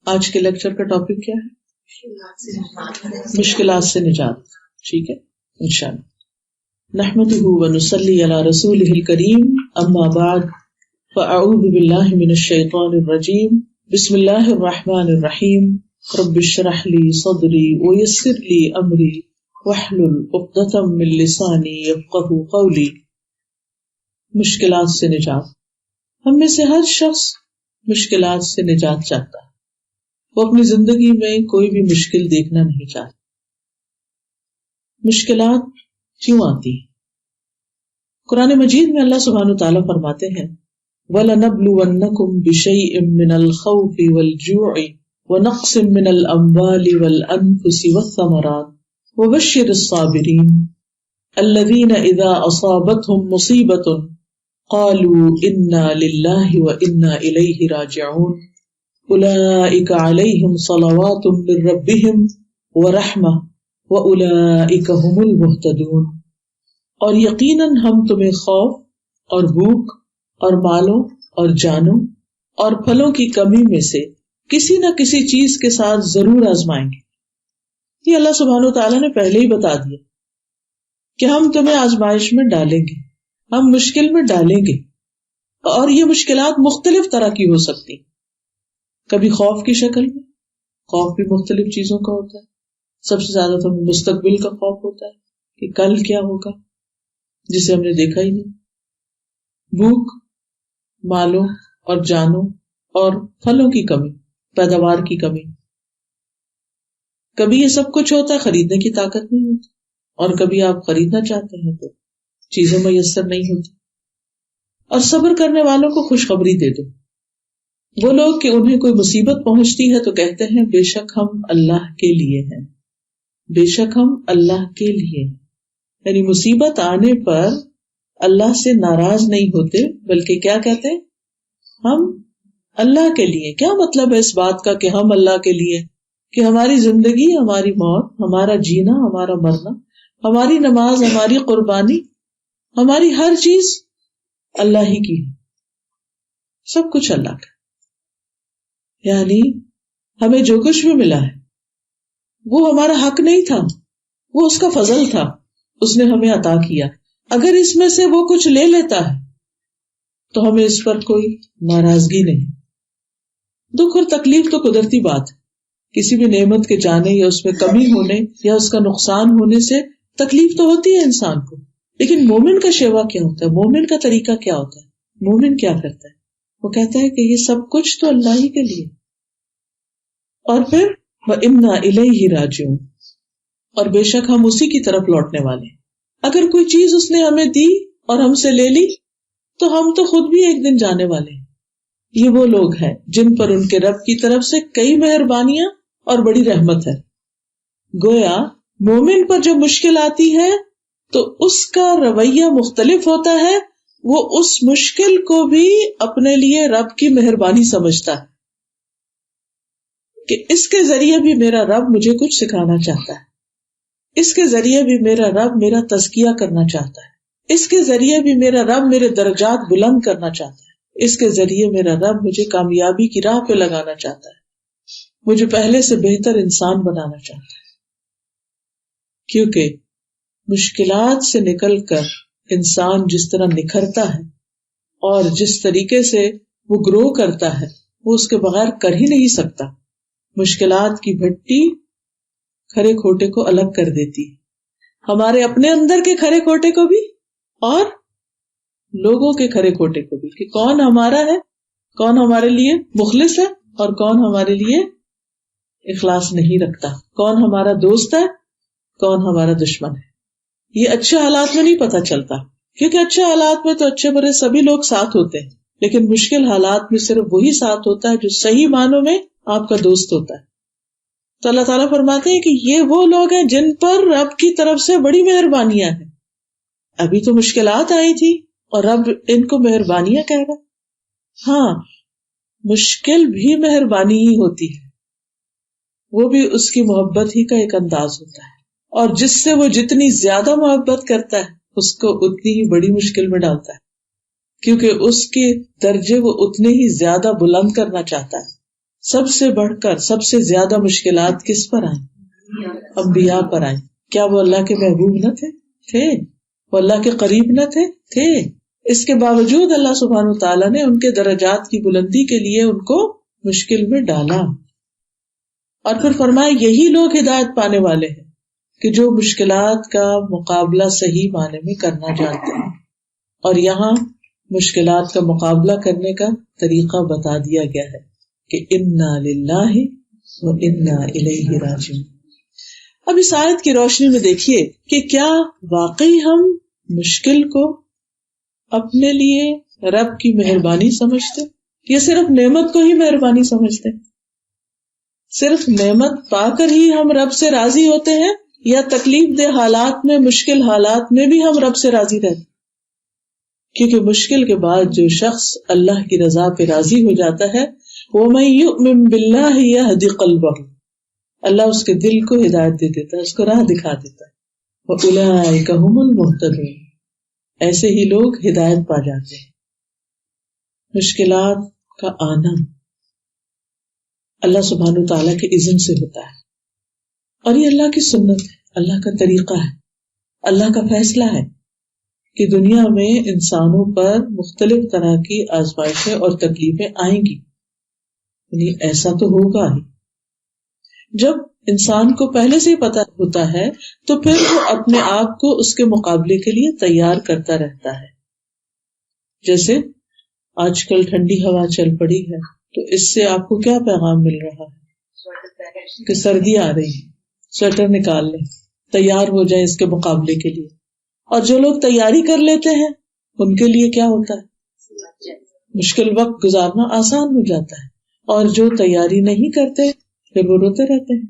آج کے لیکچر کا ٹاپک کیا ہے؟ مشکلات سے نجات. ٹھیک ہے انشاءاللہ. نحمده ونصلی علی رسولہ الکریم. اما بعد فاعوذ باللہ من الشیطان الرجیم. بسم اللہ الرحمن الرحیم. رب اشرح لی صدری ویسر لی امری واحلل عقدۃ من لسانی یفقہوا قولی. مشکلات سے نجات. ہم میں سے ہر شخص مشکلات سے نجات چاہتا ہے. وہ اپنی زندگی میں کوئی بھی مشکل دیکھنا نہیں چاہتا. مشکلات کیوں آتی ہیں؟ قرآن مجید میں اللہ سبحانہ وتعالیٰ فرماتے ہیں وَلَنَبْلُوَنَّكُمْ بِشَيْءٍ مِّنَ الْخَوْفِ وَالْجُوعِ وَنَقْصٍ مِّنَ الْأَمْوَالِ وَالْأَنفُسِ وَالثَّمَرَاتِ وَبَشِّرِ الصَّابِرِينَ الَّذِينَ إِذَا أَصَابَتْهُمْ مُصِيبَةٌ قَالُوا إِنَّا لِلَّهِ وَإِنَّا إِلَيْهِ رَاجِعُونَ اولئک علیہم صلوات من ربہم ورحمہ واولئک هم المہتدون. اور یقیناً ہم تمہیں خوف اور بھوک اور مالوں اور جانوں اور پھلوں کی کمی میں سے کسی نہ کسی چیز کے ساتھ ضرور آزمائیں گے. یہ اللہ سبحانہ وتعالیٰ نے پہلے ہی بتا دیا کہ ہم تمہیں آزمائش میں ڈالیں گے، ہم مشکل میں ڈالیں گے. اور یہ مشکلات مختلف طرح کی ہو سکتی. کبھی خوف کی شکل میں، خوف بھی مختلف چیزوں کا ہوتا ہے. سب سے زیادہ تو مستقبل کا خوف ہوتا ہے کہ کل کیا ہوگا جسے ہم نے دیکھا ہی نہیں. بھوک، مالوں اور جانوں اور پھلوں کی کمی، پیداوار کی کمی. کبھی یہ سب کچھ ہوتا ہے، خریدنے کی طاقت نہیں ہوتی، اور کبھی آپ خریدنا چاہتے ہیں تو چیزیں میسر نہیں ہوتی. اور صبر کرنے والوں کو خوشخبری دے دو. وہ لوگ کہ انہیں کوئی مصیبت پہنچتی ہے تو کہتے ہیں بے شک ہم اللہ کے لیے ہیں، بے شک ہم اللہ کے لیے ہیں. یعنی مصیبت آنے پر اللہ سے ناراض نہیں ہوتے، بلکہ کیا کہتے ہیں؟ ہم اللہ کے لیے. کیا مطلب ہے اس بات کا کہ ہم اللہ کے لیے؟ کہ ہماری زندگی، ہماری موت، ہمارا جینا، ہمارا مرنا، ہماری نماز، ہماری قربانی، ہماری ہر چیز اللہ ہی کی ہے. سب کچھ اللہ کا. یعنی ہمیں جو کچھ بھی ملا ہے وہ ہمارا حق نہیں تھا، وہ اس کا فضل تھا، اس نے ہمیں عطا کیا. اگر اس میں سے وہ کچھ لے لیتا ہے تو ہمیں اس پر کوئی ناراضگی نہیں. دکھ اور تکلیف تو قدرتی بات ہے. کسی بھی نعمت کے جانے یا اس میں کمی ہونے یا اس کا نقصان ہونے سے تکلیف تو ہوتی ہے انسان کو. لیکن مومن کا شیوا کیا ہوتا ہے؟ مومن کا طریقہ کیا ہوتا ہے؟ مومن کیا کرتا ہے؟ وہ کہتا ہے کہ یہ سب کچھ تو اللہ ہی کے لیے. اور پھر وَإِنَّا إِلَيْهِ رَاجِعُونَ، اور بے شک ہم اسی کی طرف لوٹنے والے. اگر کوئی چیز اس نے ہمیں دی اور ہم سے لے لی تو ہم تو خود بھی ایک دن جانے والے ہیں. یہ وہ لوگ ہیں جن پر ان کے رب کی طرف سے کئی مہربانیاں اور بڑی رحمت ہے. گویا مومن پر جب مشکل آتی ہے تو اس کا رویہ مختلف ہوتا ہے. وہ اس مشکل کو بھی اپنے لیے رب کی مہربانی سمجھتا ہے کہ اس کے ذریعے بھی میرا رب مجھے کچھ سکھانا چاہتا ہے، اس کے ذریعے بھی میرا رب میرا تزکیہ کرنا چاہتا ہے، اس کے ذریعے بھی میرا رب میرے درجات بلند کرنا چاہتا ہے، اس کے ذریعے میرا رب مجھے کامیابی کی راہ پہ لگانا چاہتا ہے، مجھے پہلے سے بہتر انسان بنانا چاہتا ہے. کیونکہ مشکلات سے نکل کر انسان جس طرح نکھرتا ہے اور جس طریقے سے وہ گرو کرتا ہے وہ اس کے بغیر کر ہی نہیں سکتا. مشکلات کی بھٹی کھرے کھوٹے کو الگ کر دیتی ہے، ہمارے اپنے اندر کے کھرے کھوٹے کو بھی اور لوگوں کے کھرے کھوٹے کو بھی، کہ کون ہمارا ہے، کون ہمارے لیے مخلص ہے اور کون ہمارے لیے اخلاص نہیں رکھتا، کون ہمارا دوست ہے، کون ہمارا دشمن ہے. یہ اچھے حالات میں نہیں پتہ چلتا، کیونکہ اچھے حالات میں تو اچھے برے سبھی لوگ ساتھ ہوتے ہیں، لیکن مشکل حالات میں صرف وہی ساتھ ہوتا ہے جو صحیح معنوں میں آپ کا دوست ہوتا ہے. تو اللہ تعالیٰ فرماتے ہیں کہ یہ وہ لوگ ہیں جن پر رب کی طرف سے بڑی مہربانیاں ہیں. ابھی تو مشکلات آئی تھی اور رب ان کو مہربانیاں کہہ رہا. ہاں، مشکل بھی مہربانی ہی ہوتی ہے، وہ بھی اس کی محبت ہی کا ایک انداز ہوتا ہے. اور جس سے وہ جتنی زیادہ محبت کرتا ہے اس کو اتنی ہی بڑی مشکل میں ڈالتا ہے، کیونکہ اس کے درجے وہ اتنے ہی زیادہ بلند کرنا چاہتا ہے. سب سے بڑھ کر سب سے زیادہ مشکلات کس پر آئیں؟ انبیاء پر آئیں. کیا وہ اللہ کے محبوب نہ تھے؟ وہ اللہ کے قریب نہ تھے. اس کے باوجود اللہ سبحانہ وتعالیٰ نے ان کے درجات کی بلندی کے لیے ان کو مشکل میں ڈالا، اور پھر فرمایا یہی لوگ ہدایت پانے والے ہیں کہ جو مشکلات کا مقابلہ صحیح معنی میں کرنا جانتے ہیں. اور یہاں مشکلات کا مقابلہ کرنے کا طریقہ بتا دیا گیا ہے کہ انا للہ و انا الیہ راجعون. اب اس آیت کی روشنی میں دیکھیے کہ کیا واقعی ہم مشکل کو اپنے لیے رب کی مہربانی سمجھتے یا صرف نعمت کو ہی مہربانی سمجھتے؟ صرف نعمت پا کر ہی ہم رب سے راضی ہوتے ہیں یا تکلیف دہ حالات میں، مشکل حالات میں بھی ہم رب سے راضی رہتے؟ کیونکہ مشکل کے بعد جو شخص اللہ کی رضا پہ راضی ہو جاتا ہے، وَمَن يُؤْمِن بِاللَّهِ يَهْدِ قَلْبَهُ، اللہ اس کے دل کو ہدایت دے دیتا ہے، اس کو راہ دکھا دیتا ہے. وَأُولَٰئِكَ هُمُ الْمُهْتَدُونَ، ایسے ہی لوگ ہدایت پا جاتے ہیں. مشکلات کا آنا اللہ سبحانہ وتعالیٰ کے اذن سے ہوتا ہے، اور یہ اللہ کی سنت ہے، اللہ کا طریقہ ہے، اللہ کا فیصلہ ہے کہ دنیا میں انسانوں پر مختلف طرح کی آزمائشیں اور تکلیفیں آئیں گی. یعنی ایسا تو ہوگا ہی. جب انسان کو پہلے سے ہی پتا ہوتا ہے تو پھر وہ اپنے آپ کو اس کے مقابلے کے لیے تیار کرتا رہتا ہے. جیسے آج کل ٹھنڈی ہوا چل پڑی ہے تو اس سے آپ کو کیا پیغام مل رہا ہے کہ سردی آ رہی ہے، سویٹر نکال لیں، تیار ہو جائیں اس کے مقابلے کے لیے. اور جو لوگ تیاری کر لیتے ہیں ان کے لیے کیا ہوتا ہے؟ مشکل وقت گزارنا آسان ہو جاتا ہے. اور جو تیاری نہیں کرتے پھر وہ روتے رہتے ہیں،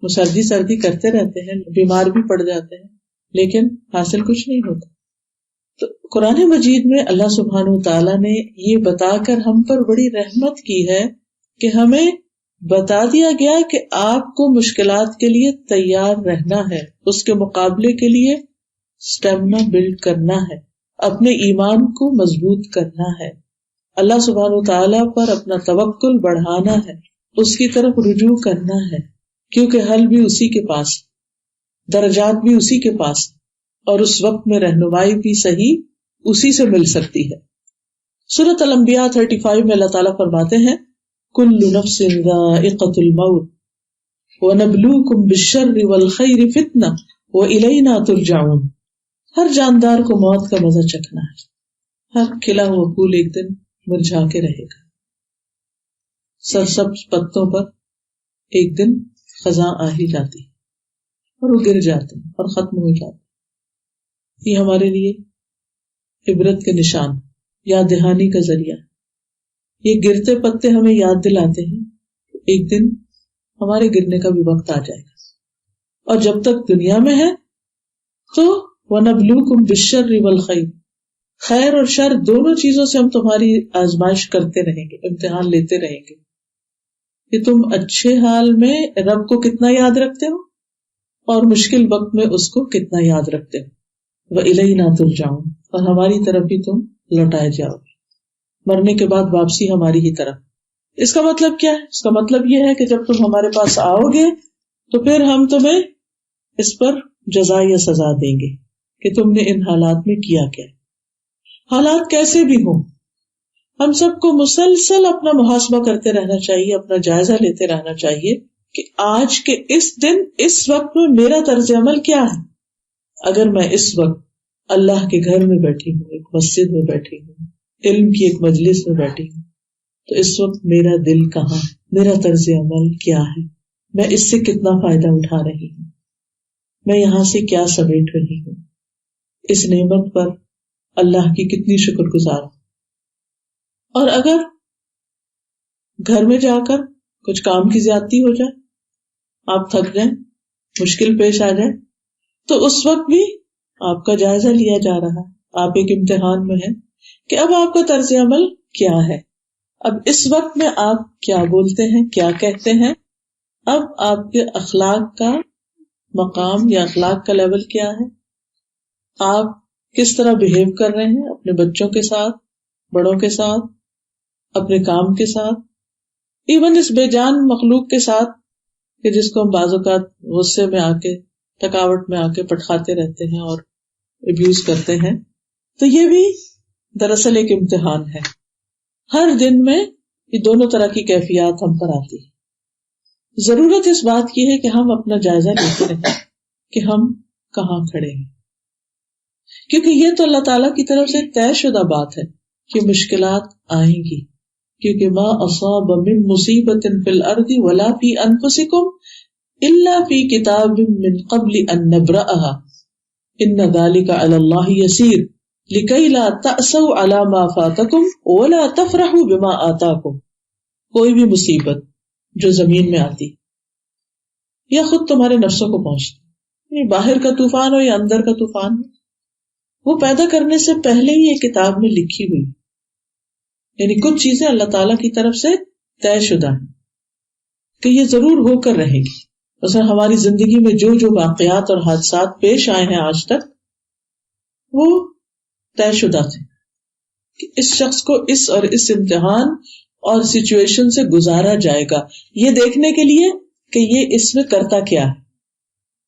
وہ سردی کرتے رہتے ہیں، بیمار بھی پڑ جاتے ہیں، لیکن حاصل کچھ نہیں ہوتا. تو قرآن مجید میں اللہ سبحانہ وتعالیٰ نے یہ بتا کر ہم پر بڑی رحمت کی ہے کہ ہمیں بتا دیا گیا کہ آپ کو مشکلات کے لیے تیار رہنا ہے، اس کے مقابلے کے لیے اسٹیمنا بلڈ کرنا ہے، اپنے ایمان کو مضبوط کرنا ہے، اللہ سبحانہ وتعالیٰ پر اپنا توکل بڑھانا ہے، اس کی طرف رجوع کرنا ہے، کیونکہ حل بھی اسی کے پاس، درجات بھی اسی کے پاس، اور اس وقت میں رہنمائی بھی صحیح اسی سے مل سکتی ہے. سورۃ الانبیاء 35 میں اللہ تعالیٰ فرماتے ہیں کل نفس ذائقۃ الموت ونبلوکم بالشر والخیر فتنہ والینا ترجعون. ہر جاندار کو موت کا مزہ چکھنا ہے، ہر کھلا ہوا پھول ایک دن مرجھا کے رہے گا، سرسبز پتوں پر ایک دن خزاں آ ہی جاتی ہے اور وہ گر جاتے ہیں اور ختم ہو جاتے ہیں. یہ ہمارے لیے عبرت کے نشان، یاد دہانی کا ذریعہ. یہ گرتے پتے ہمیں یاد دلاتے ہیں ایک دن ہمارے گرنے کا بھی وقت آ جائے گا. اور جب تک دنیا میں ہے تو وَنَبْلُوكُمْ بِالشَّرِّ وَالْخَيْرِ، خیر اور شر دونوں چیزوں سے ہم تمہاری آزمائش کرتے رہیں گے، امتحان لیتے رہیں گے کہ تم اچھے حال میں رب کو کتنا یاد رکھتے ہو اور مشکل وقت میں اس کو کتنا یاد رکھتے ہو. وَإِلَيْنَا تُرْجَعُونَ، اور ہماری طرف ہی تم لوٹائے جاؤ، مرنے کے بعد واپسی ہماری ہی طرف. اس کا مطلب کیا ہے؟ اس کا مطلب یہ ہے کہ جب تم ہمارے پاس آؤ گے تو پھر ہم تمہیں اس پر جزا یا سزا دیں گے کہ تم نے ان حالات میں کیا کیا. حالات کیسے بھی ہوں، ہم سب کو مسلسل اپنا محاسبہ کرتے رہنا چاہیے، اپنا جائزہ لیتے رہنا چاہیے کہ آج کے اس دن اس وقت میں میرا طرز عمل کیا ہے. اگر میں اس وقت اللہ کے گھر میں بیٹھی ہوں، ایک مسجد میں بیٹھی ہوں، علم کی ایک مجلس میں بیٹھی ہوں، تو اس وقت میرا دل کہاں ہے، میرا طرز عمل کیا ہے، میں اس سے کتنا فائدہ اٹھا رہی ہوں، میں یہاں سے کیا سمیٹ رہی ہوں، اس نعمت پر اللہ کی کتنی شکر گزار ہوں. اور اگر گھر میں جا کر کچھ کام کی زیادتی ہو جائے، آپ تھک جائیں، مشکل پیش آ جائے، تو اس وقت بھی آپ کا جائزہ لیا جا رہا ہے، آپ ایک امتحان میں ہیں کہ اب آپ کا طرز عمل کیا ہے، اب اس وقت میں آپ کیا بولتے ہیں، کیا کہتے ہیں، اب آپ کے اخلاق کا مقام یا اخلاق کا لیول کیا ہے، آپ کس طرح بہیو کر رہے ہیں اپنے بچوں کے ساتھ، بڑوں کے ساتھ، اپنے کام کے ساتھ. ایون اس بے جان مخلوق کے ساتھ کہ جس کو ہم بعض اوقات غصے میں آ کے تھکاوٹ میں آ کے پٹخاتے رہتے ہیں اور ابیوز کرتے ہیں، تو یہ بھی دراصل ایک امتحان ہے. ہر دن میں یہ دونوں طرح کی کیفیات ہم پر آتی ہے. ضرورت اس بات کی ہے کہ ہم اپنا جائزہ لیتے رہیں کہ ہم کہاں کھڑے ہیں، کیونکہ یہ تو اللہ تعالیٰ کی طرف سے طے شدہ بات ہے کہ مشکلات آئیں گی، کیونکہ ما اصاب من مصیبت فی الارض ولا فی انفسکم الا فی کتاب من قبل ان نبرأها ان ذلک علی اللہ یسیر لکی لا تأسوا علی ما فاتکم ولا تفرحوا بما آتاکم. کوئی بھی مصیبت جو زمین میں آتی یا خود تمہارے نفسوں کو پہنچتی، یہ باہر کا طوفان ہو یا اندر کا طوفان ہو، وہ پیدا کرنے سے پہلے ہی ایک کتاب میں لکھی ہوئی، یعنی کچھ چیزیں اللہ تعالیٰ کی طرف سے طے شدہ ہیں کہ یہ ضرور ہو کر رہے گی. مثلا ہماری زندگی میں جو جو واقعات اور حادثات پیش آئے ہیں آج تک، وہ طے شدہ تھے کہ اس شخص کو اس اور اس امتحان اور سچویشن سے گزارا جائے گا، یہ دیکھنے کے لیے کہ یہ اس میں کرتا کیا ہے.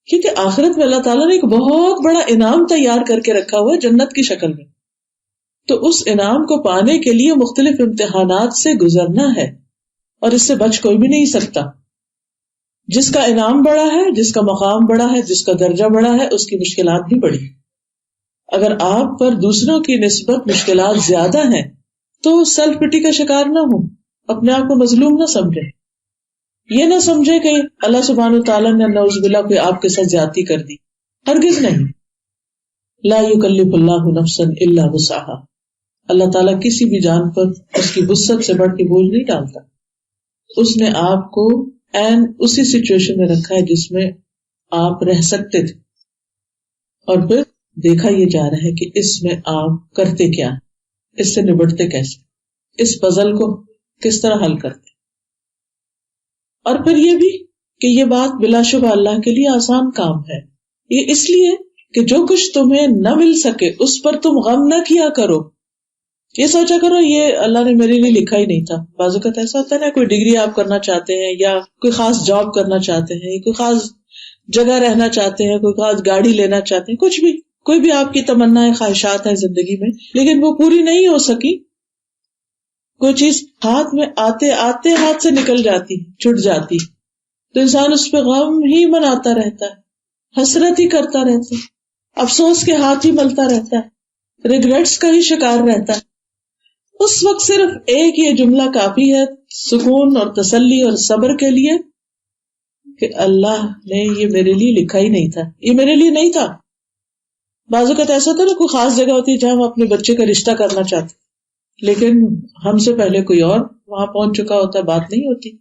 کیونکہ آخرت میں اللہ تعالیٰ نے ایک بہت بڑا انعام تیار کر کے رکھا ہوا ہے جنت کی شکل میں، تو اس انعام کو پانے کے لیے مختلف امتحانات سے گزرنا ہے، اور اس سے بچ کوئی بھی نہیں سکتا. جس کا انعام بڑا ہے، جس کا مقام بڑا ہے، جس کا درجہ بڑا ہے، اس کی مشکلات بھی بڑی. اگر آپ پر دوسروں کی نسبت مشکلات زیادہ ہیں تو سیلف پٹی کا شکار نہ ہو، اپنے آپ کو مظلوم نہ سمجھے. یہ نہ سمجھے کہ اللہ سبحانہ وتعالیٰ نے نعوذ باللہ کوئی آپ کے ساتھ زیادتی کر دی، ہرگز نہیں. لا یکلف اللہ نفسا الا وسعها. اللہ تعالیٰ کسی بھی جان پر اس کی وسعت سے بڑھ کے بوجھ نہیں ڈالتا. اس نے آپ کو عین اسی سچویشن میں رکھا ہے جس میں آپ رہ سکتے تھے، اور پھر دیکھا یہ جا رہا ہے کہ اس میں آپ کرتے کیا، اس سے نبٹتے کیسے، اس پزل کو کس طرح حل کرتے. اور پھر یہ بھی کہ یہ بات بلا شبہ اللہ کے لیے آسان کام ہے. یہ اس لیے کہ جو کچھ تمہیں نہ مل سکے اس پر تم غم نہ کیا کرو. یہ سوچا کرو یہ اللہ نے میرے لیے لکھا ہی نہیں تھا. بعض اوقات ایسا ہوتا ہے نا، کوئی ڈگری آپ کرنا چاہتے ہیں یا کوئی خاص جاب کرنا چاہتے ہیں، کوئی خاص جگہ رہنا چاہتے ہیں، کوئی خاص گاڑی لینا چاہتے ہیں، کچھ بھی، کوئی بھی آپ کی تمنا خواہشات ہیں زندگی میں، لیکن وہ پوری نہیں ہو سکی. کوئی چیز ہاتھ میں آتے آتے ہاتھ سے نکل جاتی، چھٹ جاتی، تو انسان اس پہ غم ہی مناتا رہتا ہے، حسرت ہی کرتا رہتا ہے، افسوس کے ہاتھ ہی ملتا رہتا ہے، ریگریٹس کا ہی شکار رہتا ہے. اس وقت صرف ایک یہ جملہ کافی ہے سکون اور تسلی اور صبر کے لیے کہ اللہ نے یہ میرے لیے لکھا ہی نہیں تھا، یہ میرے لیے نہیں تھا. بعض اوقات ایسا ہوتا ہے نا، کوئی خاص جگہ ہوتی ہے جہاں ہم اپنے بچے کا رشتہ کرنا چاہتے ہیں، لیکن ہم سے پہلے کوئی اور وہاں پہنچ چکا ہوتا ہے، بات نہیں ہوتی.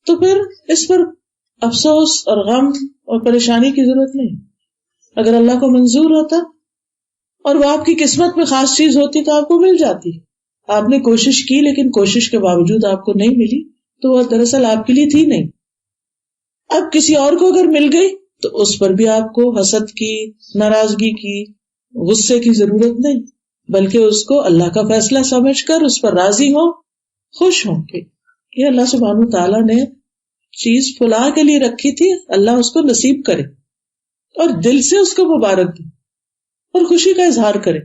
تو پھر اس پر افسوس اور غم اور پریشانی کی ضرورت نہیں. اگر اللہ کو منظور ہوتا اور وہ آپ کی قسمت میں خاص چیز ہوتی تو آپ کو مل جاتی. آپ نے کوشش کی لیکن کوشش کے باوجود آپ کو نہیں ملی تو وہ دراصل آپ کے لیے تھی نہیں. اب کسی اور کو اگر مل گئی تو اس پر بھی آپ کو حسد کی، ناراضگی کی، غصے کی ضرورت نہیں، بلکہ اس کو اللہ کا فیصلہ سمجھ کر اس پر راضی ہو، خوش ہوں کہ یہ اللہ سبحانہ تعالیٰ نے چیز فلاں کے لیے رکھی تھی، اللہ اس کو نصیب کرے، اور دل سے اس کو مبارک دے اور خوشی کا اظہار کرے.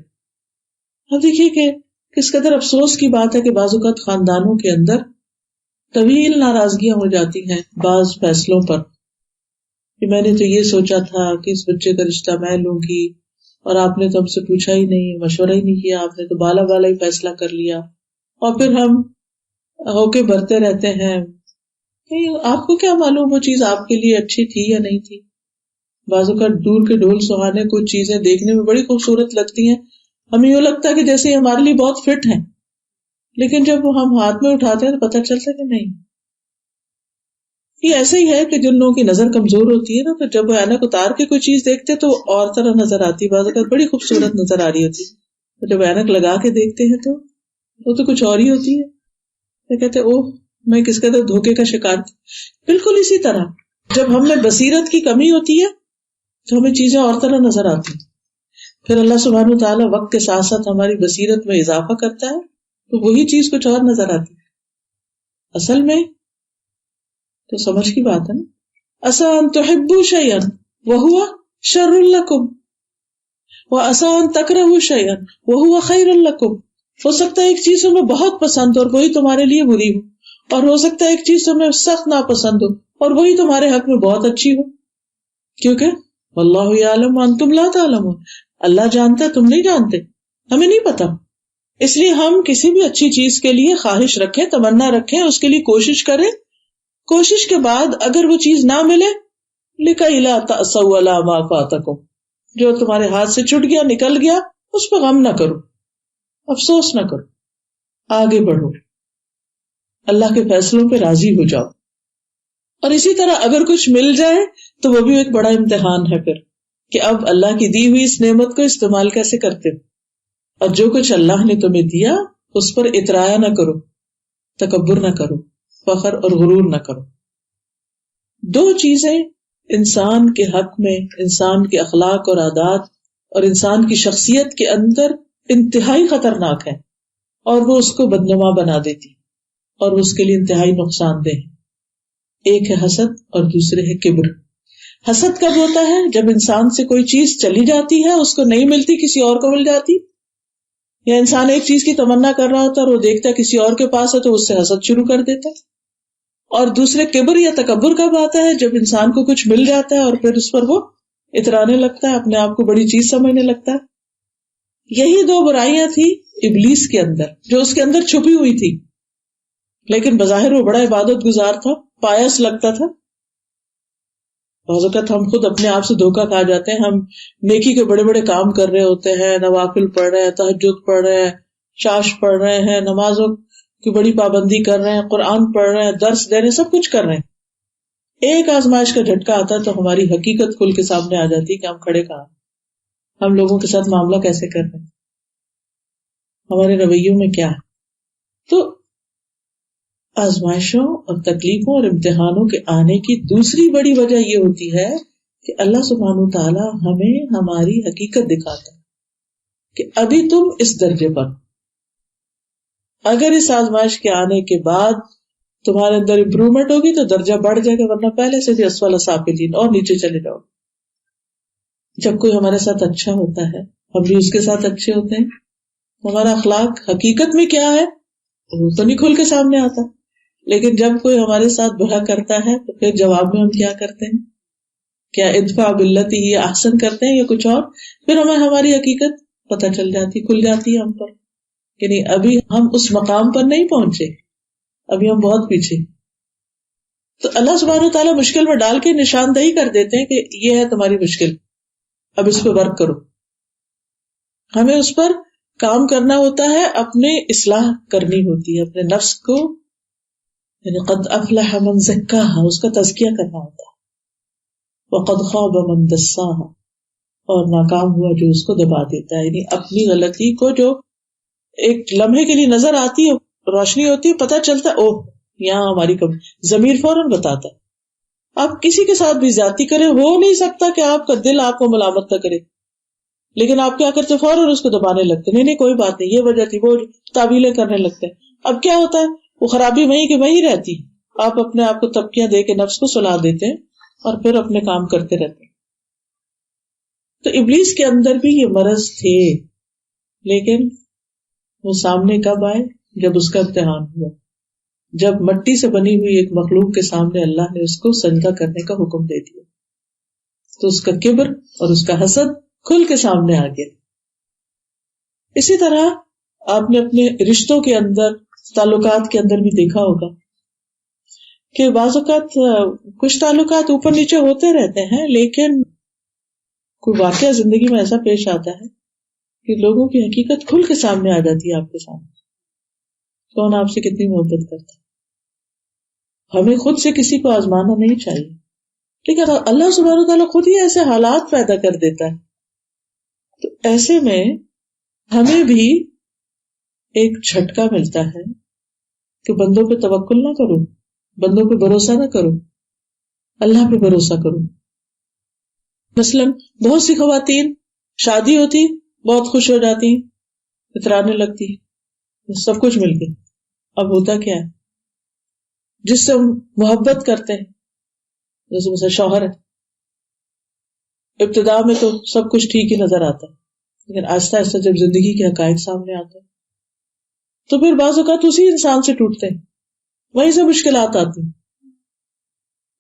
اب دیکھیے کہ کس قدر افسوس کی بات ہے کہ بعض اوقات خاندانوں کے اندر طویل ناراضگیاں ہو جاتی ہیں بعض فیصلوں پر، کہ میں نے تو یہ سوچا تھا کہ اس بچے کا رشتہ میں لوں گی، اور آپ نے تو ہم سے پوچھا ہی نہیں، مشورہ ہی نہیں کیا، آپ نے تو بالا بالا ہی فیصلہ کر لیا، اور پھر ہم ہو کے بھرتے رہتے ہیں. آپ کو کیا معلوم وہ چیز آپ کے لیے اچھی تھی یا نہیں تھی. بعض اوقات دور کے ڈھول سہانے کچھ چیزیں دیکھنے میں بڑی خوبصورت لگتی ہیں، ہمیں یوں لگتا ہے کہ جیسے یہ ہمارے لیے بہت فٹ ہیں، لیکن جب وہ ہم ہاتھ میں اٹھاتے ہیں تو پتہ چلتا ہے کہ نہیں. یہ ایسے ہی ہے کہ جن لوگوں کی نظر کمزور ہوتی ہے نا، تو جب وہ اینک اتار کے کوئی چیز دیکھتے تو اور طرح نظر آتی، بعض اوقات بڑی خوبصورت نظر آ رہی ہوتی، جب اینک لگا کے دیکھتے ہیں تو وہ تو کچھ اور ہی ہوتی ہے. تو کہتے اوہ میں کس قدر دھوکے کا شکار تھی. بالکل اسی طرح جب ہم میں بصیرت کی کمی ہوتی ہے تو ہمیں چیزیں اور طرح نظر آتی ہیں. پھر اللہ سبحانہ وتعالیٰ وقت کے ساتھ ساتھ ہماری بصیرت میں اضافہ کرتا ہے تو وہی چیز کچھ اور نظر آتی ہے. اصل میں تو سمجھ کی بات ہے نا. عسیٰ ان تحبوا شیئا وہو شر لکم وعسیٰ ان تکرہوا شیئا وہو خیر لکم. ہو سکتا ہے ایک چیز تمہیں بہت پسند ہو اور وہی تمہارے لیے بری ہو, اور ہو سکتا ہے ایک چیز تمہیں سخت ناپسند ہو اور وہی تمہارے حق میں بہت اچھی ہو. کیونکہ واللہ یعلم وانتم لا تعلمون, اللہ جانتا ہے تم نہیں جانتے, ہمیں نہیں پتا. اس لیے ہم کسی بھی اچھی چیز کے لیے خواہش رکھیں, تمنا رکھیں, اس کے لیے کوشش کریں. کوشش کے بعد اگر وہ چیز نہ ملے لِكَيْ لَا تَأْسَوْا عَلَىٰ مَا فَاتَكُمْ, جو تمہارے ہاتھ سے چھٹ گیا, نکل گیا, اس پہ غم نہ کرو, افسوس نہ کرو, آگے بڑھو, اللہ کے فیصلوں پہ راضی ہو جاؤ. اور اسی طرح اگر کچھ مل جائے تو وہ بھی ایک بڑا امتحان ہے پھر, کہ اب اللہ کی دی ہوئی اس نعمت کو استعمال کیسے کرتے ہو. اور جو کچھ اللہ نے تمہیں دیا اس پر اترایا نہ کرو, تکبر نہ کرو, فخر اور غرور نہ کرو. دو چیزیں انسان کے حق میں, انسان کے اخلاق اور عادات اور انسان کی شخصیت کے اندر انتہائی خطرناک ہیں, اور وہ اس کو بدنما بنا دیتی اور وہ اس کے لیے انتہائی نقصان دہ ہے. ایک ہے حسد اور دوسرے ہے کبر. حسد کب ہوتا ہے؟ جب انسان سے کوئی چیز چلی جاتی ہے, اس کو نہیں ملتی, کسی اور کو مل جاتی, یا انسان ایک چیز کی تمنا کر رہا ہوتا ہے اور وہ دیکھتا ہے کسی اور کے پاس ہے تو اس سے حسد شروع کر دیتا ہے. اور دوسرے کبر یا تکبر کب آتا ہے؟ جب انسان کو کچھ مل جاتا ہے اور پھر اس پر وہ اترانے لگتا ہے, اپنے آپ کو بڑی چیز سمجھنے لگتا ہے. یہی دو برائیاں تھی ابلیس کے اندر, جو اس کے اندر چھپی ہوئی تھی, لیکن بظاہر وہ بڑا عبادت گزار تھا, پایس لگتا تھا. بعض اوقات ہم خود اپنے آپ سے دھوکہ کھا جاتے ہیں, ہم نیکی کے بڑے بڑے کام کر رہے ہوتے ہیں, نوافل پڑھ رہے ہیں, تہجد پڑھ رہے ہیں, شاش پڑھ رہے ہیں, نمازوں کی بڑی پابندی کر رہے ہیں, قرآن پڑھ رہے ہیں, درس دے رہے ہیں, سب کچھ کر رہے ہیں. ایک آزمائش کا جھٹکا آتا ہے تو ہماری حقیقت کھل کے سامنے آ جاتی ہے کہ ہم کھڑے کہاں, ہم لوگوں کے ساتھ معاملہ کیسے کر رہے ہیں, ہمارے رویوں میں کیا ہے. تو آزمائشوں اور تکلیفوں اور امتحانوں کے آنے کی دوسری بڑی وجہ یہ ہوتی ہے کہ اللہ سبحانہ وتعالی ہمیں ہماری حقیقت دکھاتا ہے کہ ابھی تم اس درجے پر, اگر اس آزمائش کے آنے کے بعد تمہارے اندر امپرومنٹ ہوگی تو درجہ بڑھ جائے گا, ورنہ پہلے سے بھی اسفل سافلین اور نیچے چلے جاؤ. جب کوئی ہمارے ساتھ اچھا ہوتا ہے ہم بھی اس کے ساتھ اچھے ہوتے ہیں, ہمارا اخلاق حقیقت میں کیا ہے وہ تو نہیں کھل کے سامنے آتا. لیکن جب کوئی ہمارے ساتھ برا کرتا ہے تو پھر جواب میں ہم کیا کرتے ہیں, کیا ادفع باللتی ہی احسن کرتے ہیں یا کچھ اور, پھر ہمیں ہماری حقیقت پتہ چل جاتی, کھل جاتی ہے ہم پر کہ نہیں ابھی ہم اس مقام پر نہیں پہنچے, ابھی ہم بہت پیچھے. تو اللہ سبحانہ وتعالیٰ مشکل میں ڈال کے نشاندہی کر دیتے ہیں کہ یہ ہے تمہاری مشکل, اب اس پہ ورک کرو. ہمیں اس پر کام کرنا ہوتا ہے, اپنے اصلاح کرنی ہوتی ہے, اپنے نفس کو, یعنی قد افلح من زکاہا, اس کا تزکیہ کرنا ہوتا ہے, وقد خاب من دساہا, اور ناکام ہوا جو اس کو دبا دیتا ہے. یعنی اپنی غلطی کو جو ایک لمحے کے لیے نظر آتی ہے, روشنی ہوتی ہے, پتہ چلتا ہے اوہ یہاں ہماری کمی, ضمیر فوراً بتاتا ہے. آپ کسی کے ساتھ بھی زیادتی کریں, ہو نہیں سکتا کہ آپ کا دل آپ کو ملامت نہ کرے, لیکن آپ کیا کرتے فوراً اس کو دبانے لگتے, نہیں کوئی بات نہیں, یہ وجہ تھی, وہ تعویلیں کرنے لگتے ہیں. اب کیا ہوتا ہے, وہ خرابی وہیں کی وہیں رہتی, آپ اپنے آپ کو تبکیاں دے کے نفس کو سلا دیتے ہیں اور پھر اپنے کام کرتے رہتے ہیں. تو ابلیس کے اندر بھی یہ مرض تھے, لیکن وہ سامنے کب آئے؟ جب اس کا امتحان ہوا, جب مٹی سے بنی ہوئی ایک مخلوق کے سامنے اللہ نے اس کو سجدہ کرنے کا حکم دے دیا, تو اس کا کبر اور اس کا حسد کھل کے سامنے آ گیا. اسی طرح آپ نے اپنے رشتوں کے اندر, تعلقات کے اندر بھی دیکھا ہوگا کہ بعض اوقات کچھ تعلقات اوپر نیچے ہوتے رہتے ہیں, لیکن کوئی واقعہ زندگی میں ایسا پیش آتا ہے کہ لوگوں کی حقیقت کھل کے سامنے آ جاتی ہے آپ کے سامنے, کون آپ سے کتنی محبت کرتا ہے. ہمیں خود سے کسی کو آزمانا نہیں چاہیے, لیکن اللہ سبحانہ وتعالیٰ خود ہی ایسے حالات پیدا کر دیتا ہے. تو ایسے میں ہمیں بھی ایک جھٹکا ملتا ہے کہ بندوں پہ توکل نہ کرو, بندوں پہ بھروسہ نہ کرو, اللہ پہ بھروسہ کرو. مثلاً بہت سی خواتین شادی ہوتی بہت خوش ہو جاتی, اترانے لگتی, سب کچھ مل گیا. اب ہوتا کیا ہے, جس سے ہم محبت کرتے ہیں، جیسے مثلا شوہر ہے، ابتدا میں تو سب کچھ ٹھیک ہی نظر آتا ہے، لیکن آہستہ آہستہ جب زندگی کے حقائق سامنے آتے ہیں تو پھر بعض اوقات اسی انسان سے ٹوٹتے ہیں، وہیں سے مشکلات آتی ہیں.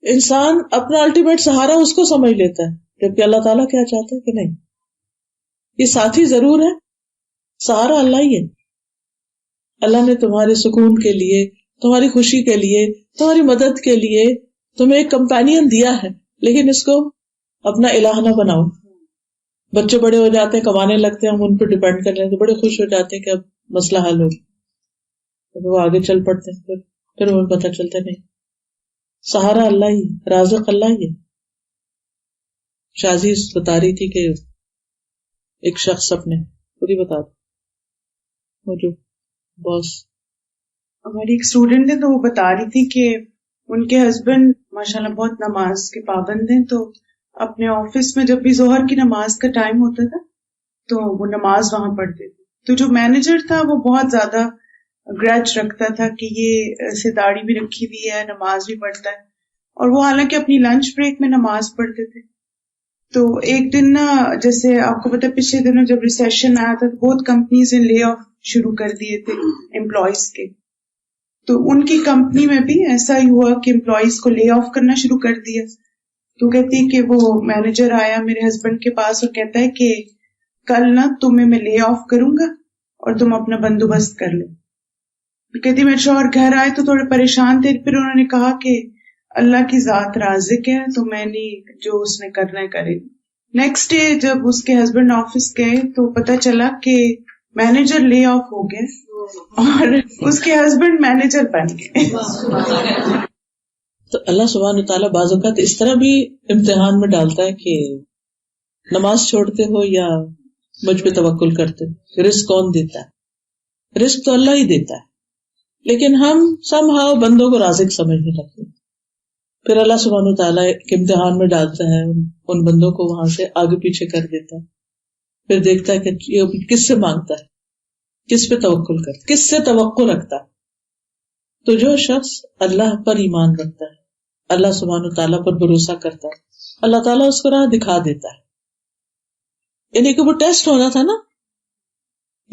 انسان اپنا الٹیمیٹ سہارا اس کو سمجھ لیتا ہے، جبکہ اللہ تعالیٰ کیا چاہتا ہے کہ نہیں، یہ ساتھی ضرور ہے، سہارا اللہ ہی ہے. اللہ نے تمہارے سکون کے لیے، تمہاری خوشی کے لیے، تمہاری مدد کے لیے تمہیں ایک کمپینین دیا ہے، لیکن اس کو اپنا الہ نہ بناؤ. بچے بڑے ہو جاتے ہیں، کمانے لگتے ہیں، ہم ان پہ ڈیپینڈ کر لیتے ہیں، بڑے خوش ہو جاتے ہیں کہ اب مسئلہ حل ہو، وہ آگے چل پڑتے ہیں، پھر ہمیں پتہ چلتا نہیں سہارا اللہ ہی، رازق اللہ ہی. شازیز بتا رہی تھی کہ ایک شخص اپنے خود ہی بتا دو، وہ جو باس ہماری ایک اسٹوڈنٹ ہے، تو وہ بتا رہی تھی کہ ان کے ہسبینڈ ماشاءاللہ بہت نماز کے پابند ہیں، تو اپنے آفس میں جب بھی ظہر کی نماز کا ٹائم ہوتا تھا تو وہ نماز وہاں پڑھتے تھے. تو جو مینیجر تھا وہ بہت زیادہ گرج رکھتا تھا کہ یہ ایسے داڑھی بھی رکھی ہوئی ہے، نماز بھی پڑھتا ہے، اور وہ حالانکہ اپنی لنچ بریک میں نماز پڑھتے تھے. تو ایک دن نا، جیسے آپ کو پتا پچھلے دنوں جب ریسیشن آیا تھا تو بہت کمپنیز نے لے آف شروع کر دیے تھے امپلائیز کے، تو ان کی کمپنی میں بھی ایسا ہی ہوا کہ امپلائیز کو لے آف کرنا شروع کر دیا. تو کہتی کہ وہ مینیجر آیا میرے ہسبینڈ کے پاس اور کہتا ہے کہ کل نا تمہیں میں لے آف کروں گا اور تم اپنا بندوبست کر لو. کہتی میرے شوہر گھر آئے تو تھوڑے پریشان تھے، پھر انہوں نے کہا کہ اللہ کی ذات رازق ہے، تو میں نہیں، جو اس نے کرنا ہے کرے. نیکسٹ ڈے جب اس کے ہسبینڈ آفس گئے تو پتہ چلا کہ مینیجر لے آف ہو گئے اور اس کے ہسبینڈ مینیجر بن گئے. تو اللہ سبحانہ وتعالیٰ بعض اوقات اس طرح بھی امتحان میں ڈالتا ہے کہ نماز چھوڑتے ہو یا مجھ پہ توکل کرتے ہو. رزق کون دیتا ہے؟ رزق تو اللہ ہی دیتا ہے، لیکن ہم سم ہاؤ بندوں کو رازق سمجھنے لگتے ہیں. پھر اللہ سبحانہ وتعالیٰ ایک امتحان میں ڈالتا ہے، ان بندوں کو وہاں سے آگے پیچھے کر دیتا ہے. پھر دیکھتا ہے کہ یہ کس سے مانگتا ہے، کس پہ توکل کرتا ہے، کس سے توقع رکھتا ہے. تو جو شخص اللہ پر ایمان رکھتا ہے، اللہ سبحانہ وتعالیٰ پر بھروسہ کرتا ہے، اللہ تعالیٰ اس کو راہ دکھا دیتا ہے. یعنی کہ وہ ٹیسٹ ہونا تھا نا،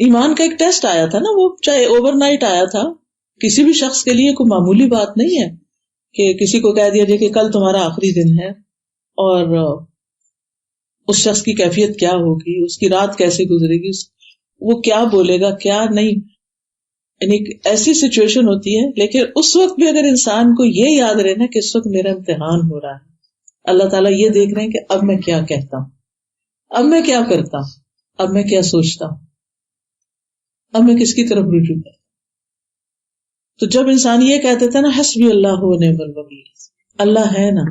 ایمان کا ایک ٹیسٹ آیا تھا نا، وہ چاہے اوور نائٹ آیا تھا، کسی بھی شخص کے لیے کوئی معمولی بات نہیں ہے کہ کسی کو کہہ دیا جائے کہ کل تمہارا آخری دن ہے، اور اس شخص کی کیفیت کیا ہوگی، اس کی رات کیسے گزرے گی، وہ کیا بولے گا کیا نہیں. یعنی ایک ایسی سچویشن ہوتی ہے، لیکن اس وقت بھی اگر انسان کو یہ یاد رہے نا کہ اس وقت میرا امتحان ہو رہا ہے، اللہ تعالیٰ یہ دیکھ رہے ہیں کہ اب میں کیا کہتا ہوں، اب میں کیا کرتا ہوں، اب میں کیا سوچتا ہوں، اب میں کس کی طرف رجوع کرتا ہوں. تو جب انسان یہ کہتے تھے نا حسبی اللہ و نعم الوکیل، اللہ ہے نا،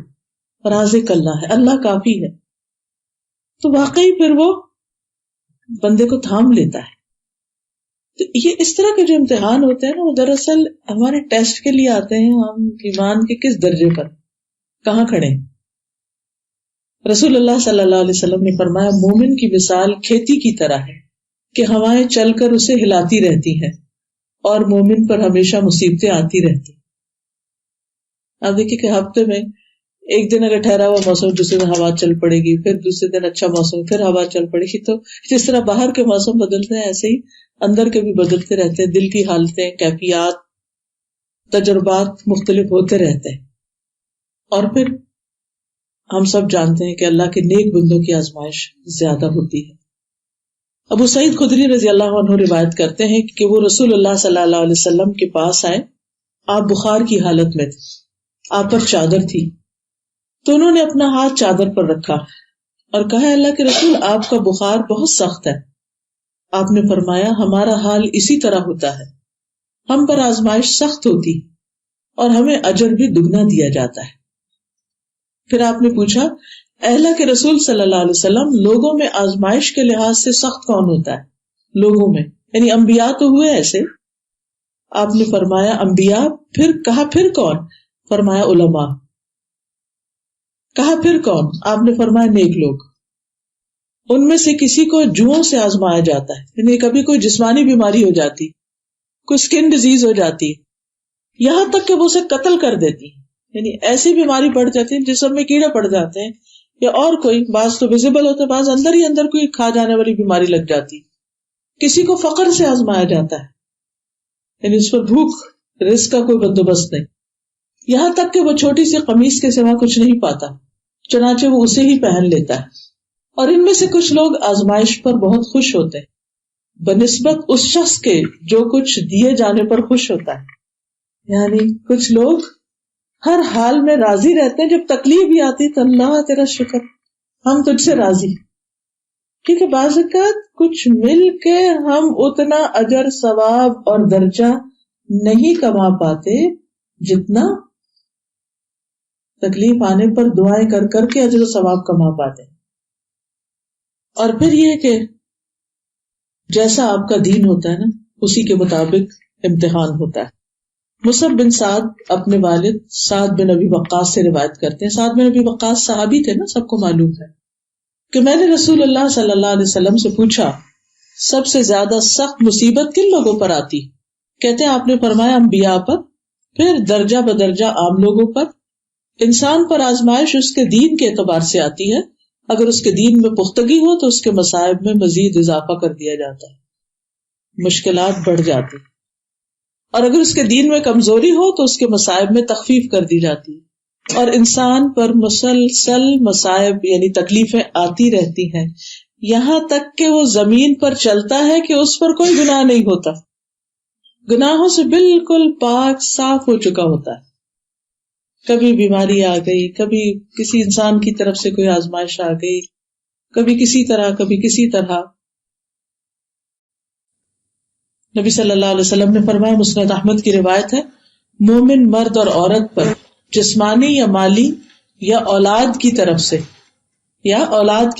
رازق اللہ ہے، اللہ کافی ہے، تو واقعی پھر وہ بندے کو تھام لیتا ہے. تو یہ اس طرح کے جو امتحان ہوتے ہیں نا، وہ دراصل ہمارے ٹیسٹ کے لیے آتے ہیں، ہم ایمان کے کس درجے پر کہاں کھڑے ہیں. رسول اللہ صلی اللہ علیہ وسلم نے فرمایا مومن کی مثال کھیتی کی طرح ہے کہ ہوائیں چل کر اسے ہلاتی رہتی ہیں اور مومن پر ہمیشہ مصیبتیں آتی رہتی. آپ دیکھیں کہ ہفتے میں ایک دن اگر ٹھہرا ہوا موسم، دوسرے دن ہوا چل پڑے گی، پھر دوسرے دن اچھا موسم، پھر ہوا چل پڑے گی. تو جس طرح باہر کے موسم بدلتے ہیں ایسے ہی اندر کے بھی بدلتے رہتے ہیں، دل کی حالتیں، کیفیات، تجربات مختلف ہوتے رہتے ہیں. اور پھر ہم سب جانتے ہیں کہ اللہ کے نیک بندوں کی آزمائش زیادہ ہوتی ہے. ابو سعید خدری رضی اللہ عنہ روایت کرتے ہیں کہ وہ رسول اللہ صلی اللہ علیہ وسلم کے پاس آئے، آپ بخار کی حالت میں تھے، آپ پر چادر تھی، تو انہوں نے اپنا ہاتھ چادر پر رکھا اور کہا اللہ کے رسول آپ کا بخار بہت سخت ہے. آپ نے فرمایا ہمارا حال اسی طرح ہوتا ہے، ہم پر آزمائش سخت ہوتی اور ہمیں اجر بھی دگنا دیا جاتا ہے. پھر آپ نے پوچھا اے اللہ کے رسول صلی اللہ علیہ وسلم لوگوں میں آزمائش کے لحاظ سے سخت کون ہوتا ہے؟ لوگوں میں یعنی انبیاء تو ہوئے ایسے. آپ نے فرمایا انبیاء. پھر کہا پھر کون؟ فرمایا علماء. کہا پھر کون؟ آپ نے فرمایا نیک لوگ. ان میں سے کسی کو جوؤں سے آزمایا جاتا ہے، یعنی کبھی کوئی جسمانی بیماری ہو جاتی، کوئی سکن ڈیزیز ہو جاتی، یہاں تک کہ وہ اسے قتل کر دیتی ہیں. یعنی ایسی بیماری بڑھ جاتی ہے جسم میں کیڑے پڑ جاتے ہیں یا اور کوئی، بعض تو ویزیبل ہوتے ہیں، بعض اندر ہی اندر کوئی کھا جانے والی بیماری لگ جاتی. کسی کو فقر سے آزمایا جاتا ہے، یعنی اس پر بھوک رزق کا کوئی بندوبست نہیں، یہاں تک کہ وہ چھوٹی سی قمیص کے سوا کچھ نہیں پاتا، چنانچہ وہ اسے ہی پہن لیتا ہے. اور ان میں سے کچھ لوگ آزمائش پر بہت خوش ہوتے ہیں بنسبت اس شخص کے جو کچھ دیے جانے پر خوش ہوتا ہے. یعنی کچھ لوگ ہر حال میں راضی رہتے ہیں، جب تکلیف بھی آتی تو اللہ تیرا شکر، ہم تجھ سے راضی. کیونکہ بعض اوقات کچھ مل کے ہم اتنا اجر ثواب اور درجہ نہیں کما پاتے جتنا تکلیف آنے پر دعائیں کر کر کے اجر و ثواب کما پاتے. اور پھر یہ کہ جیسا آپ کا دین ہوتا ہے نا، اسی کے مطابق امتحان ہوتا ہے. مصعب بن سعد اپنے والد سعد بن ابی وقاص سے روایت کرتے ہیں. سعد بن ابی وقاص صحابی تھے نا، سب کو معلوم ہے کہ میں نے رسول اللہ صلی اللہ علیہ وسلم سے پوچھا سب سے زیادہ سخت مصیبت کن لوگوں پر آتی؟ کہتے ہیں آپ نے فرمایا انبیاء پر، پھر درجہ بدرجہ عام لوگوں پر. انسان پر آزمائش اس کے دین کے اعتبار سے آتی ہے، اگر اس کے دین میں پختگی ہو تو اس کے مصائب میں مزید اضافہ کر دیا جاتا ہے، مشکلات بڑھ جاتی، اور اگر اس کے دین میں کمزوری ہو تو اس کے مصائب میں تخفیف کر دی جاتی. اور انسان پر مسلسل مصائب یعنی تکلیفیں آتی رہتی ہیں یہاں تک کہ وہ زمین پر چلتا ہے کہ اس پر کوئی گناہ نہیں ہوتا، گناہوں سے بالکل پاک صاف ہو چکا ہوتا ہے. کبھی بیماری آ گئی، کبھی کسی انسان کی طرف سے کوئی آزمائش آ گئی، کبھی کسی طرح. نبی صلی اللہ علیہ وسلم نے فرمایا، مسند احمد کی روایت ہے، مومن مرد اور عورت پر جسمانی یا مالی یا اولاد کی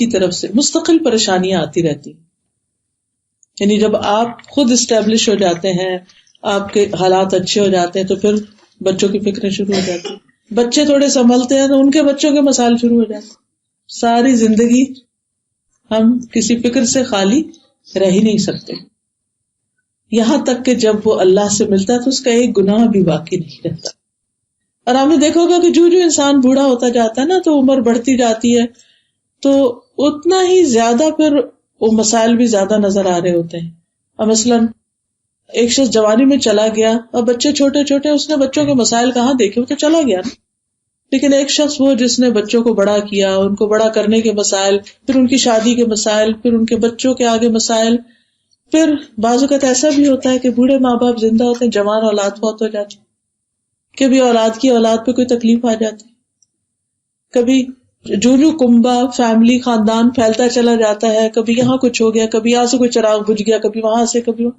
طرف سے مستقل پریشانیاں آتی رہتی. یعنی جب آپ خود اسٹیبلش ہو جاتے ہیں، آپ کے حالات اچھے ہو جاتے ہیں، تو پھر بچوں کی فکریں شروع ہو جاتی ہیں. بچے تھوڑے سنبھلتے ہیں تو ان کے بچوں کے مسائل شروع ہو جاتے ہیں. ساری زندگی ہم کسی فکر سے خالی رہ ہی نہیں سکتے، یہاں تک کہ جب وہ اللہ سے ملتا ہے تو اس کا ایک گناہ بھی باقی نہیں رہتا. اور آپ نے دیکھا ہوگا کہ جو انسان بوڑھا ہوتا جاتا ہے نا، تو عمر بڑھتی جاتی ہے تو اتنا ہی زیادہ پھر وہ مسائل بھی زیادہ نظر آ رہے ہوتے ہیں. اور مثلاً ایک شخص جوانی میں چلا گیا اور بچے چھوٹے چھوٹے، اس نے بچوں کے مسائل کہاں دیکھے، وہ تو چلا گیا نا. لیکن ایک شخص وہ جس نے بچوں کو بڑا کیا، ان کو بڑا کرنے کے مسائل، پھر ان کی شادی کے مسائل، پھر ان کے بچوں کے آگے مسائل، پھر بعض اوقات ایسا بھی ہوتا ہے کہ بوڑھے ماں باپ زندہ ہوتے ہیں، جوان اولاد فوت ہو جاتی، کبھی اولاد کی اولاد پہ کوئی تکلیف آ جاتی، کبھی جو کنبا فیملی خاندان پھیلتا چلا جاتا ہے، کبھی یہاں کچھ ہو گیا، کبھی یہاں سے کوئی چراغ بجھ گیا، کبھی وہاں سے کبھی وہاں.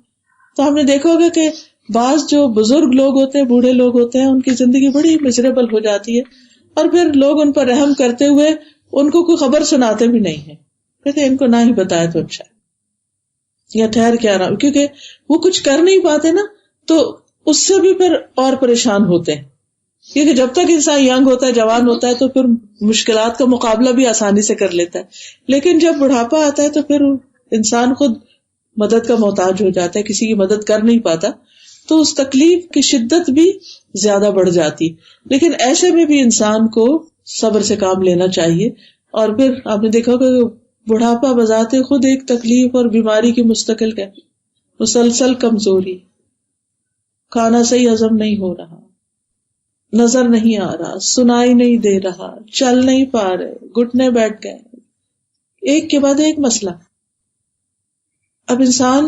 تو ہم نے دیکھا ہوگا کہ بعض جو بزرگ لوگ ہوتے ہیں، بوڑھے لوگ ہوتے ہیں، ان کی زندگی بڑی مزریبل ہو جاتی ہے، اور پھر لوگ ان پر رحم کرتے ہوئے ان کو کوئی خبر سناتے بھی نہیں ہیں، کہتے ہیں ان کو نہ ہی بتایا تو اچھا ہے، یا ٹھہر کے آرام، کیونکہ وہ کچھ کر نہیں پاتے نا، تو اس سے بھی پھر اور پریشان ہوتے ہیں. کیونکہ جب تک انسان ینگ ہوتا ہے، جوان ہوتا ہے، تو پھر مشکلات کا مقابلہ بھی آسانی سے کر لیتا ہے، لیکن جب بڑھاپا آتا ہے تو پھر انسان خود مدد کا محتاج ہو جاتا ہے، کسی کی مدد کر نہیں پاتا، تو اس تکلیف کی شدت بھی زیادہ بڑھ جاتی. لیکن ایسے میں بھی انسان کو صبر سے کام لینا چاہیے. اور پھر آپ نے دیکھا کہ بڑھاپا بذات خود ایک تکلیف اور بیماری کی مستقل ہے، مسلسل کمزوری، کھانا صحیح ہضم نہیں ہو رہا، نظر نہیں آ رہا، سنائی نہیں دے رہا، چل نہیں پا رہے، گھٹنے بیٹھ گئے، ایک کے بعد ایک مسئلہ. اب انسان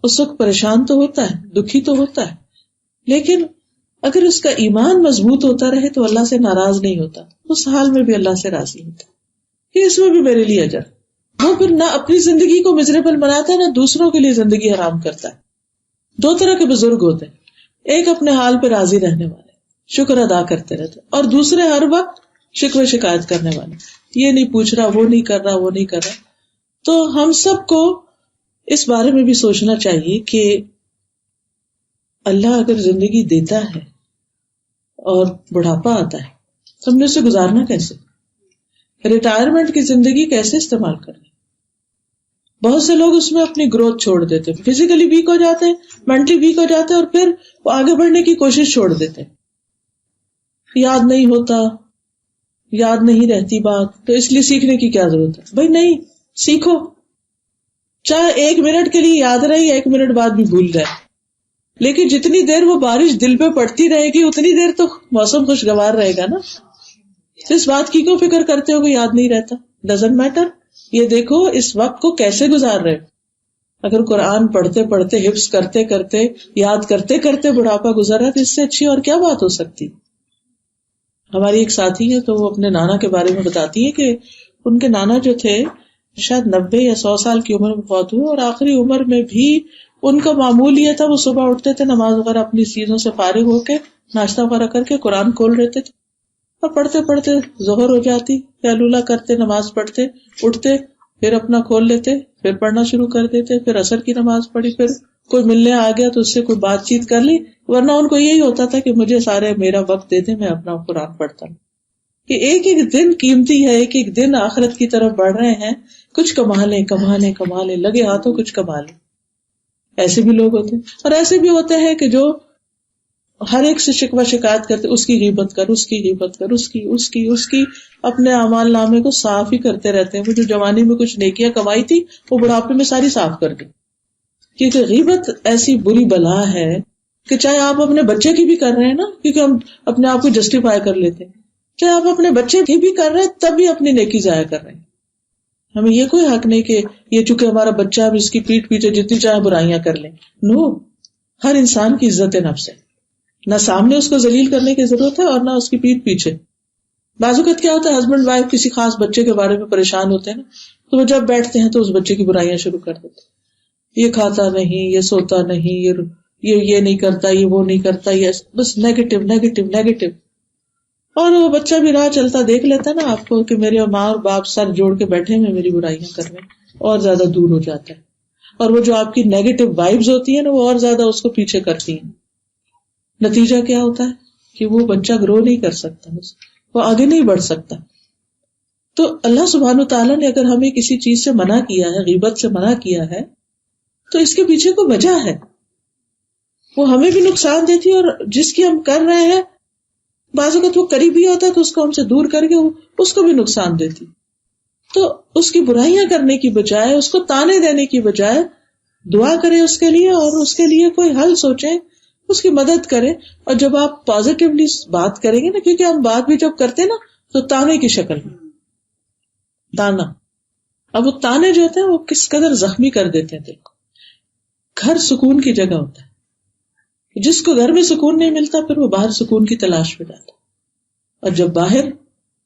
اس وقت پریشان تو ہوتا ہے، دکھی تو ہوتا ہے، لیکن اگر اس کا ایمان مضبوط ہوتا رہے تو اللہ سے ناراض نہیں ہوتا، اس حال میں بھی اللہ سے راضی ہوتا کہ اس میں بھی میرے لیے اجر. وہ پھر نہ اپنی زندگی کو مزریبل بناتا ہے، نہ دوسروں کے لیے زندگی حرام کرتا ہے. دو طرح کے بزرگ ہوتے ہیں، ایک اپنے حال پہ راضی رہنے والے، شکر ادا کرتے رہتے، اور دوسرے ہر وقت شکوے شکایت کرنے والے، یہ نہیں پوچھ رہا، وہ نہیں کر رہا، وہ نہیں کر رہا. تو ہم سب کو اس بارے میں بھی سوچنا چاہیے کہ اللہ اگر زندگی دیتا ہے اور بڑھاپا آتا ہے تو ہم نے اسے گزارنا کیسے، ریٹائرمنٹ کی زندگی کیسے استعمال کرنی. بہت سے لوگ اس میں اپنی گروتھ چھوڑ دیتے ہیں، فزیکلی ویک ہو جاتے ہیں، مینٹلی ویک ہو جاتے ہیں، اور پھر وہ آگے بڑھنے کی کوشش چھوڑ دیتے ہیں. یاد نہیں ہوتا، یاد نہیں رہتی بات، تو اس لیے سیکھنے کی کیا ضرورت ہے؟ بھائی نہیں، سیکھو، چاہے 1 منٹ کے لیے یاد رہے 1 منٹ بعد بھی بھول جائے، لیکن جتنی دیر وہ بارش دل پہ پڑتی رہے گی اتنی دیر تو موسم خوشگوار رہے گا نا. اس بات کی کیوں فکر کرتے ہو کہ یاد نہیں رہتا؟ Doesn't matter. یہ دیکھو اس وقت کو کیسے گزار رہے. اگر قرآن پڑھتے پڑھتے، حفظ کرتے کرتے، یاد کرتے کرتے بڑھاپا گزرا تو اس سے اچھی اور کیا بات ہو سکتی. ہماری ایک ساتھی ہے تو وہ اپنے نانا کے بارے میں بتاتی ہے کہ ان کے نانا جو تھے شاید 90 یا 100 سال کی عمر میں فوت ہوئے، اور آخری عمر میں بھی ان کا معمول یہ تھا وہ صبح اٹھتے تھے، نماز وغیرہ اپنی چیزوں سے فارغ ہو کے ناشتہ وغیرہ کر کے قرآن کھول لیتے تھے، اور پڑھتے پڑھتے ظہر ہو جاتی، قیلولہ کرتے، نماز پڑھتے، اٹھتے، پھر اپنا کھول لیتے، پھر پڑھنا شروع کر دیتے، پھر عصر کی نماز پڑھی، پھر کوئی ملنے آ گیا تو اس سے کوئی بات چیت کر لی، ورنہ ان کو یہی ہوتا تھا کہ مجھے سارے میرا وقت دے دیں، میں اپنا قرآن پڑھتا ہوں. کہ ایک ایک دن قیمتی ہے، ایک ایک دن آخرت کی طرف بڑھ رہے ہیں، کچھ کما لیں، لگے ہاتھوں کچھ کما لیں. ایسے بھی لوگ ہوتے ہیں، اور ایسے بھی ہوتے ہیں کہ جو ہر ایک سے شکوہ شکایت کرتے، اس کی غیبت کر، اس کی غیبت کر، اس کی اپنے اعمال نامے کو صاف ہی کرتے رہتے ہیں. وہ جو جوانی میں کچھ نیکیاں کمائی تھی وہ بڑھاپے میں ساری صاف کر دی. کیونکہ غیبت ایسی بری بلا ہے کہ چاہے آپ اپنے بچے کی بھی کر رہے ہیں نا، کیونکہ ہم اپنے آپ کو جسٹیفائی کر لیتے ہیں، چاہے آپ اپنے بچے کی بھی کر رہے ہیں تب بھی اپنی نیکی ضائع کر رہے ہیں. ہمیں یہ کوئی حق نہیں کہ یہ چونکہ ہمارا بچہ ہے اس کی پیٹھ پیچھے جتنی چاہے برائیاں کر لیں. نو، ہر انسان کی عزت نفس ہے، نہ سامنے اس کو ذلیل کرنے کی ضرورت ہے اور نہ اس کی پیٹھ پیچھے. بعض اوقات کیا ہوتا ہے ہسبینڈ وائف کسی خاص بچے کے بارے میں پریشان ہوتے ہیں نا، تو وہ جب بیٹھتے ہیں تو اس بچے کی برائیاں شروع کر دیتے، یہ کھاتا نہیں، یہ سوتا نہیں، یہ نہیں کرتا، یہ وہ نہیں کرتا، یہ بس نیگیٹو نیگیٹو نیگیٹو. اور وہ بچہ بھی راہ چلتا دیکھ لیتا ہے نا آپ کو کہ میرے ماں اور باپ سر جوڑ کے بیٹھے ہیں میری برائیاں کر رہے ہیں، اور زیادہ دور ہو جاتا ہے. اور وہ جو آپ کی نیگیٹو وائبز ہوتی ہیں نا وہ اور زیادہ اس کو پیچھے کرتی ہیں. نتیجہ کیا ہوتا ہے کہ وہ بچہ گرو نہیں کر سکتا، وہ آگے نہیں بڑھ سکتا. تو اللہ سبحانہ تعالیٰ نے اگر ہمیں کسی چیز سے منع کیا ہے، غیبت سے منع کیا ہے، تو اس کے پیچھے کوئی وجہ ہے. وہ ہمیں بھی نقصان دیتی ہے، اور جس کی ہم کر رہے ہیں بعض اوقات وہ قریبی ہوتا ہے تو اس کو ہم سے دور کر کے اس کو بھی نقصان دیتی. تو اس کی برائیاں کرنے کی بجائے، اس کو تانے دینے کی بجائے دعا کریں اس کے لیے، اور اس کے لیے کوئی حل سوچیں، اس کی مدد کریں. اور جب آپ پازیٹیولی بات کریں گے نا، کیونکہ ہم بات بھی جب کرتے نا تو تانے کی شکل میں تانا، اب وہ تانے جو ہوتے ہیں وہ کس قدر زخمی کر دیتے ہیں دل کو. گھر سکون کی جگہ ہوتا ہے، جس کو گھر میں سکون نہیں ملتا پھر وہ باہر سکون کی تلاش میں جاتا، اور جب باہر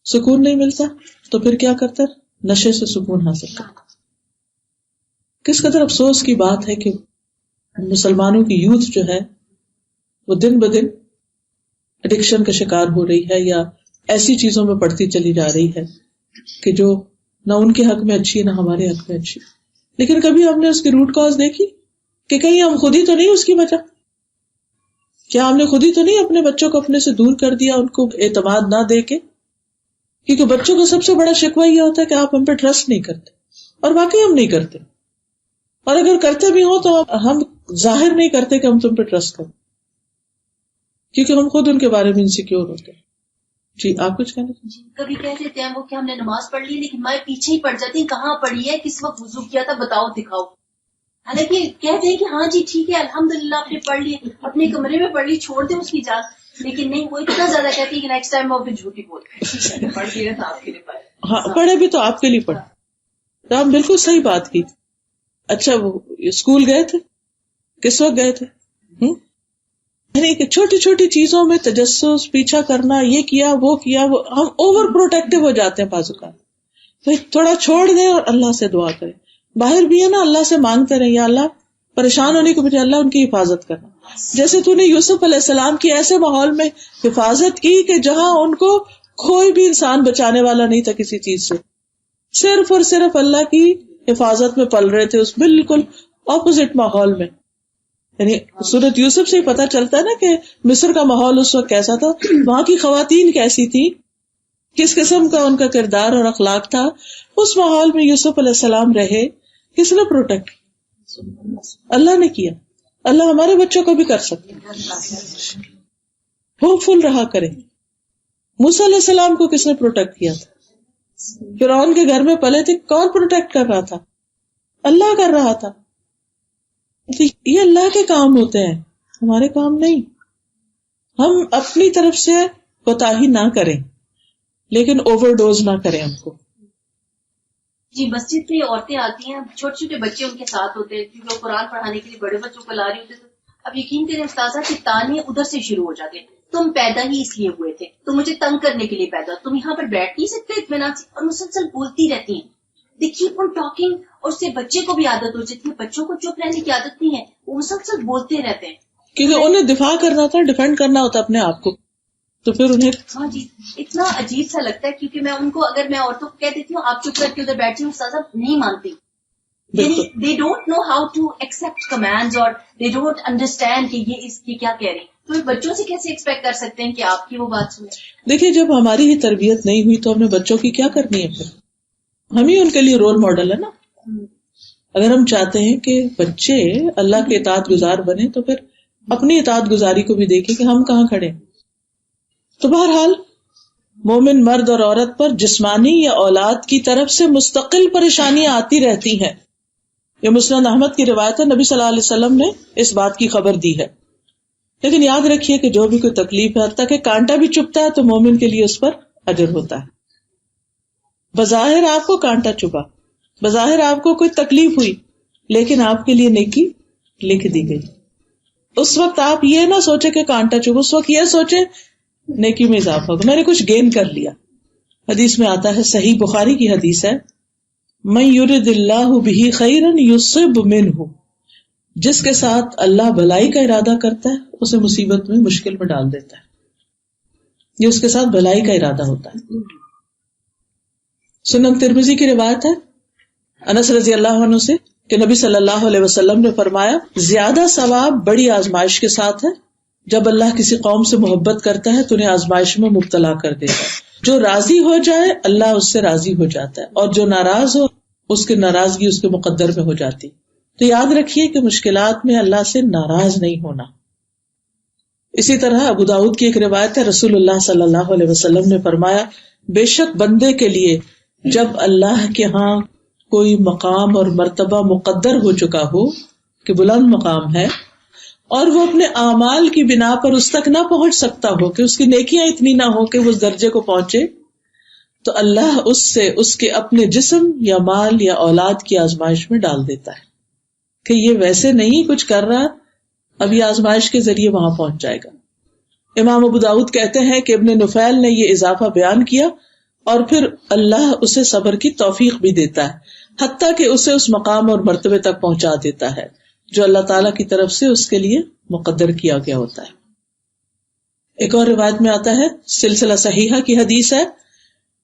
سکون نہیں ملتا تو پھر کیا کرتا ہے؟ نشے سے سکون حاصل کرتا. کس قدر افسوس کی بات ہے کہ مسلمانوں کی یوتھ جو ہے وہ دن بدن ایڈکشن کا شکار ہو رہی ہے، یا ایسی چیزوں میں پڑتی چلی جا رہی ہے کہ جو نہ ان کے حق میں اچھی ہے نہ ہمارے حق میں اچھی. لیکن کبھی ہم نے اس کی روٹ کاز دیکھی کہ کہیں ہم خود ہی تو نہیں اس کی وجہ؟ کیا ہم نے خود ہی تو نہیں اپنے بچوں کو اپنے سے دور کر دیا، ان کو اعتماد نہ دے کے؟ کیونکہ بچوں کو سب سے بڑا شکوہ یہ ہوتا ہے کہ آپ ہم پہ ٹرسٹ نہیں کرتے، اور واقعی ہم نہیں کرتے، اور اگر کرتے بھی ہوں تو ہم ظاہر نہیں کرتے کہ ہم تم پہ ٹرسٹ کریں، کیونکہ ہم خود ان کے بارے میں انسیکیور ہوتے ہیں. جی آپ کچھ کہنا چاہتے ہیں؟ کبھی کہہ دیتے ہیں وہ کہ ہم نے نماز پڑھ لی لیکن میں پیچھے ہی پڑ جاتی ہوں، کہاں پڑھی ہے، کس وقت وضو کیا تھا، بتاؤ دکھاؤ. حالانکہ کہتے ہیں کہ ہاں جی ٹھیک ہے الحمدللہ آپ نے پڑھ لی، اپنے کمرے میں پڑھ لی، چھوڑ دیں اس کی اجازت. لیکن نہیں، وہ اتنا زیادہ کہتی ہے کہ نیکسٹ ٹائم وہ پھر جھوٹی بولتے ہیں. پڑھ لیے تو آپ کے لیے پڑھے، ہاں پڑھے بھی تو آپ کے لیے پڑھے. تو آپ بالکل صحیح بات کی. اچھا وہ اسکول گئے تھے، کس وقت گئے تھے؟ یعنی کہ چھوٹی چھوٹی چیزوں میں تجسس، پیچھا کرنا، یہ کیا وہ کیا، وہ ہم اوور پروٹیکٹیو ہو جاتے ہیں بعض اوقات. تھوڑا چھوڑ دیں اور اللہ سے دعا کریں. باہر بھی ہے نا اللہ سے مانگتے رہیں، یا اللہ پریشان ہونے کے بجائے اللہ ان کی حفاظت کرنا. جیسے تو نے یوسف علیہ السلام کی ایسے ماحول میں حفاظت کی کہ جہاں ان کو کوئی بھی انسان بچانے والا نہیں تھا کسی چیز سے، صرف اور صرف اللہ کی حفاظت میں پل رہے تھے، اس بالکل اپوزٹ ماحول میں. یعنی سورۃ یوسف سے ہی پتہ چلتا ہے نا کہ مصر کا ماحول اس وقت کیسا تھا، وہاں کی خواتین کیسی تھی، کس قسم کا ان کا کردار اور اخلاق تھا. اس ماحول میں یوسف علیہ السلام رہے، کس نے پروٹیکٹ کیا؟ اللہ نے کیا. اللہ ہمارے بچوں کو بھی کر سکتے. ہوپ فل رہا کرے. موسیٰ علیہ السلام کو کس نے پروٹیکٹ کیا تھا؟ فرعون کے گھر میں پلے تھے, کون پروٹیکٹ کر رہا تھا؟ اللہ کر رہا تھا. یہ اللہ کے کام ہوتے ہیں, ہمارے کام نہیں. ہم اپنی طرف سے کوتاہی نہ کریں, لیکن اوور ڈوز نہ کریں ہم کو. جی مسجد میں عورتیں آتی ہیں, چھوٹے چھوٹے بچے ان کے ساتھ ہوتے ہیں, کیونکہ وہ قرآن پڑھانے کے لیے بڑے بچوں کو لا رہی ہوتے ہیں. اب یقین کریں استاذہ کہ تانے ادھر سے شروع ہو جاتے ہیں, تم پیدا ہی اس لیے ہوئے تھے, تم مجھے تنگ کرنے کے لیے پیدا, تم یہاں پر بیٹھ نہیں سکتے اطمینان سے, اور مسلسل بولتی رہتی ہیں. They keep on talking, اور اس سے بچے کو بھی عادت ہو جاتی ہے. بچوں کو چپ رہنے کی عادت نہیں ہے, وہ مسلسل بولتے رہتے ہیں, کیونکہ انہیں دفاع کرنا ہوتا ہے, ڈیفینڈ کرنا ہوتا ہے اپنے آپ کو, تو پھر انہیں ہاں جی اتنا عجیب سا لگتا ہے. کیونکہ میں ان کو, اگر میں عورتوں کو کہہ دیتی ہوں آپ چپ کر کے ادھر بیٹھی ہوں, استاذہ نہیں مانتی. They don't know how to accept commands, اور they don't understand کہ یہ اس کی کیا کہہ رہی. تو بچوں سے کیسے ایکسپیکٹ کر سکتے ہیں کہ آپ کی وہ بات سنیں؟ دیکھیے جب ہماری ہی تربیت نہیں ہوئی تو ہم نے بچوں کی کیا کرنی ہے؟ پھر ہم ہی ان کے لیے رول ماڈل ہے نا. اگر ہم چاہتے ہیں کہ بچے اللہ کے اطاعت گزار بنے تو پھر اپنی اطاعت گزاری کو بھی دیکھیں کہ ہم کہاں کھڑے ہیں. تو بہرحال مومن مرد اور عورت پر جسمانی یا اولاد کی طرف سے مستقل پریشانیاں آتی رہتی ہیں. یہ مسند احمد کی روایت ہے, نبی صلی اللہ علیہ وسلم نے اس بات کی خبر دی ہے. لیکن یاد رکھیے کہ جو بھی کوئی تکلیف ہے, حتیٰ کہ کانٹا بھی چبھتا ہے تو مومن کے لیے اس پر اجر ہوتا ہے. بظاہر آپ کو کانٹا چبھا, بظاہر آپ کو کوئی تکلیف ہوئی, لیکن آپ کے لیے نیکی لکھ دی گئی. اس وقت آپ یہ نہ سوچے کہ کانٹا چبھا, اس وقت یہ سوچے نیکی میں اضافہ ہوگا, میں نے کچھ گین کر لیا. حدیث میں آتا ہے, صحیح بخاری کی حدیث ہے, من یرد اللہ بہ خیرا یصب منہ, جس کے ساتھ اللہ بھلائی کا ارادہ کرتا ہے اسے مصیبت میں, مشکل میں ڈال دیتا ہے. یہ اس کے ساتھ بھلائی کا ارادہ ہوتا ہے. سنن ترمذی کی روایت ہے انس رضی اللہ عنہ سے کہ نبی صلی اللہ علیہ وسلم نے فرمایا, زیادہ ثواب بڑی آزمائش کے ساتھ ہے. جب اللہ کسی قوم سے محبت کرتا ہے تو انہیں آزمائش میں مبتلا کر دیتا ہے. جو راضی ہو جائے اللہ اس سے راضی ہو جاتا ہے, اور جو ناراض ہو اس کی ناراضگی اس کے مقدر میں ہو جاتی. تو یاد رکھیے کہ مشکلات میں اللہ سے ناراض نہیں ہونا. اسی طرح ابو داؤد کی ایک روایت ہے, رسول اللہ صلی اللہ علیہ وسلم نے فرمایا, بے شک بندے کے لیے جب اللہ کے ہاں کوئی مقام اور مرتبہ مقدر ہو چکا ہو کہ بلند مقام ہے, اور وہ اپنے اعمال کی بنا پر اس تک نہ پہنچ سکتا ہو, کہ اس کی نیکیاں اتنی نہ ہو کہ وہ اس درجے کو پہنچے, تو اللہ اس سے اس کے اپنے جسم یا مال یا اولاد کی آزمائش میں ڈال دیتا ہے کہ یہ ویسے نہیں کچھ کر رہا, اب یہ آزمائش کے ذریعے وہاں پہنچ جائے گا. امام ابو داؤد کہتے ہیں کہ ابن نفیل نے یہ اضافہ بیان کیا, اور پھر اللہ اسے صبر کی توفیق بھی دیتا ہے, حتیٰ کہ اسے اس مقام اور مرتبے تک پہنچا دیتا ہے جو اللہ تعالیٰ کی طرف سے اس کے لیے مقدر کیا گیا ہوتا ہے. ایک اور روایت میں آتا ہے, سلسلہ صحیحہ کی حدیث ہے,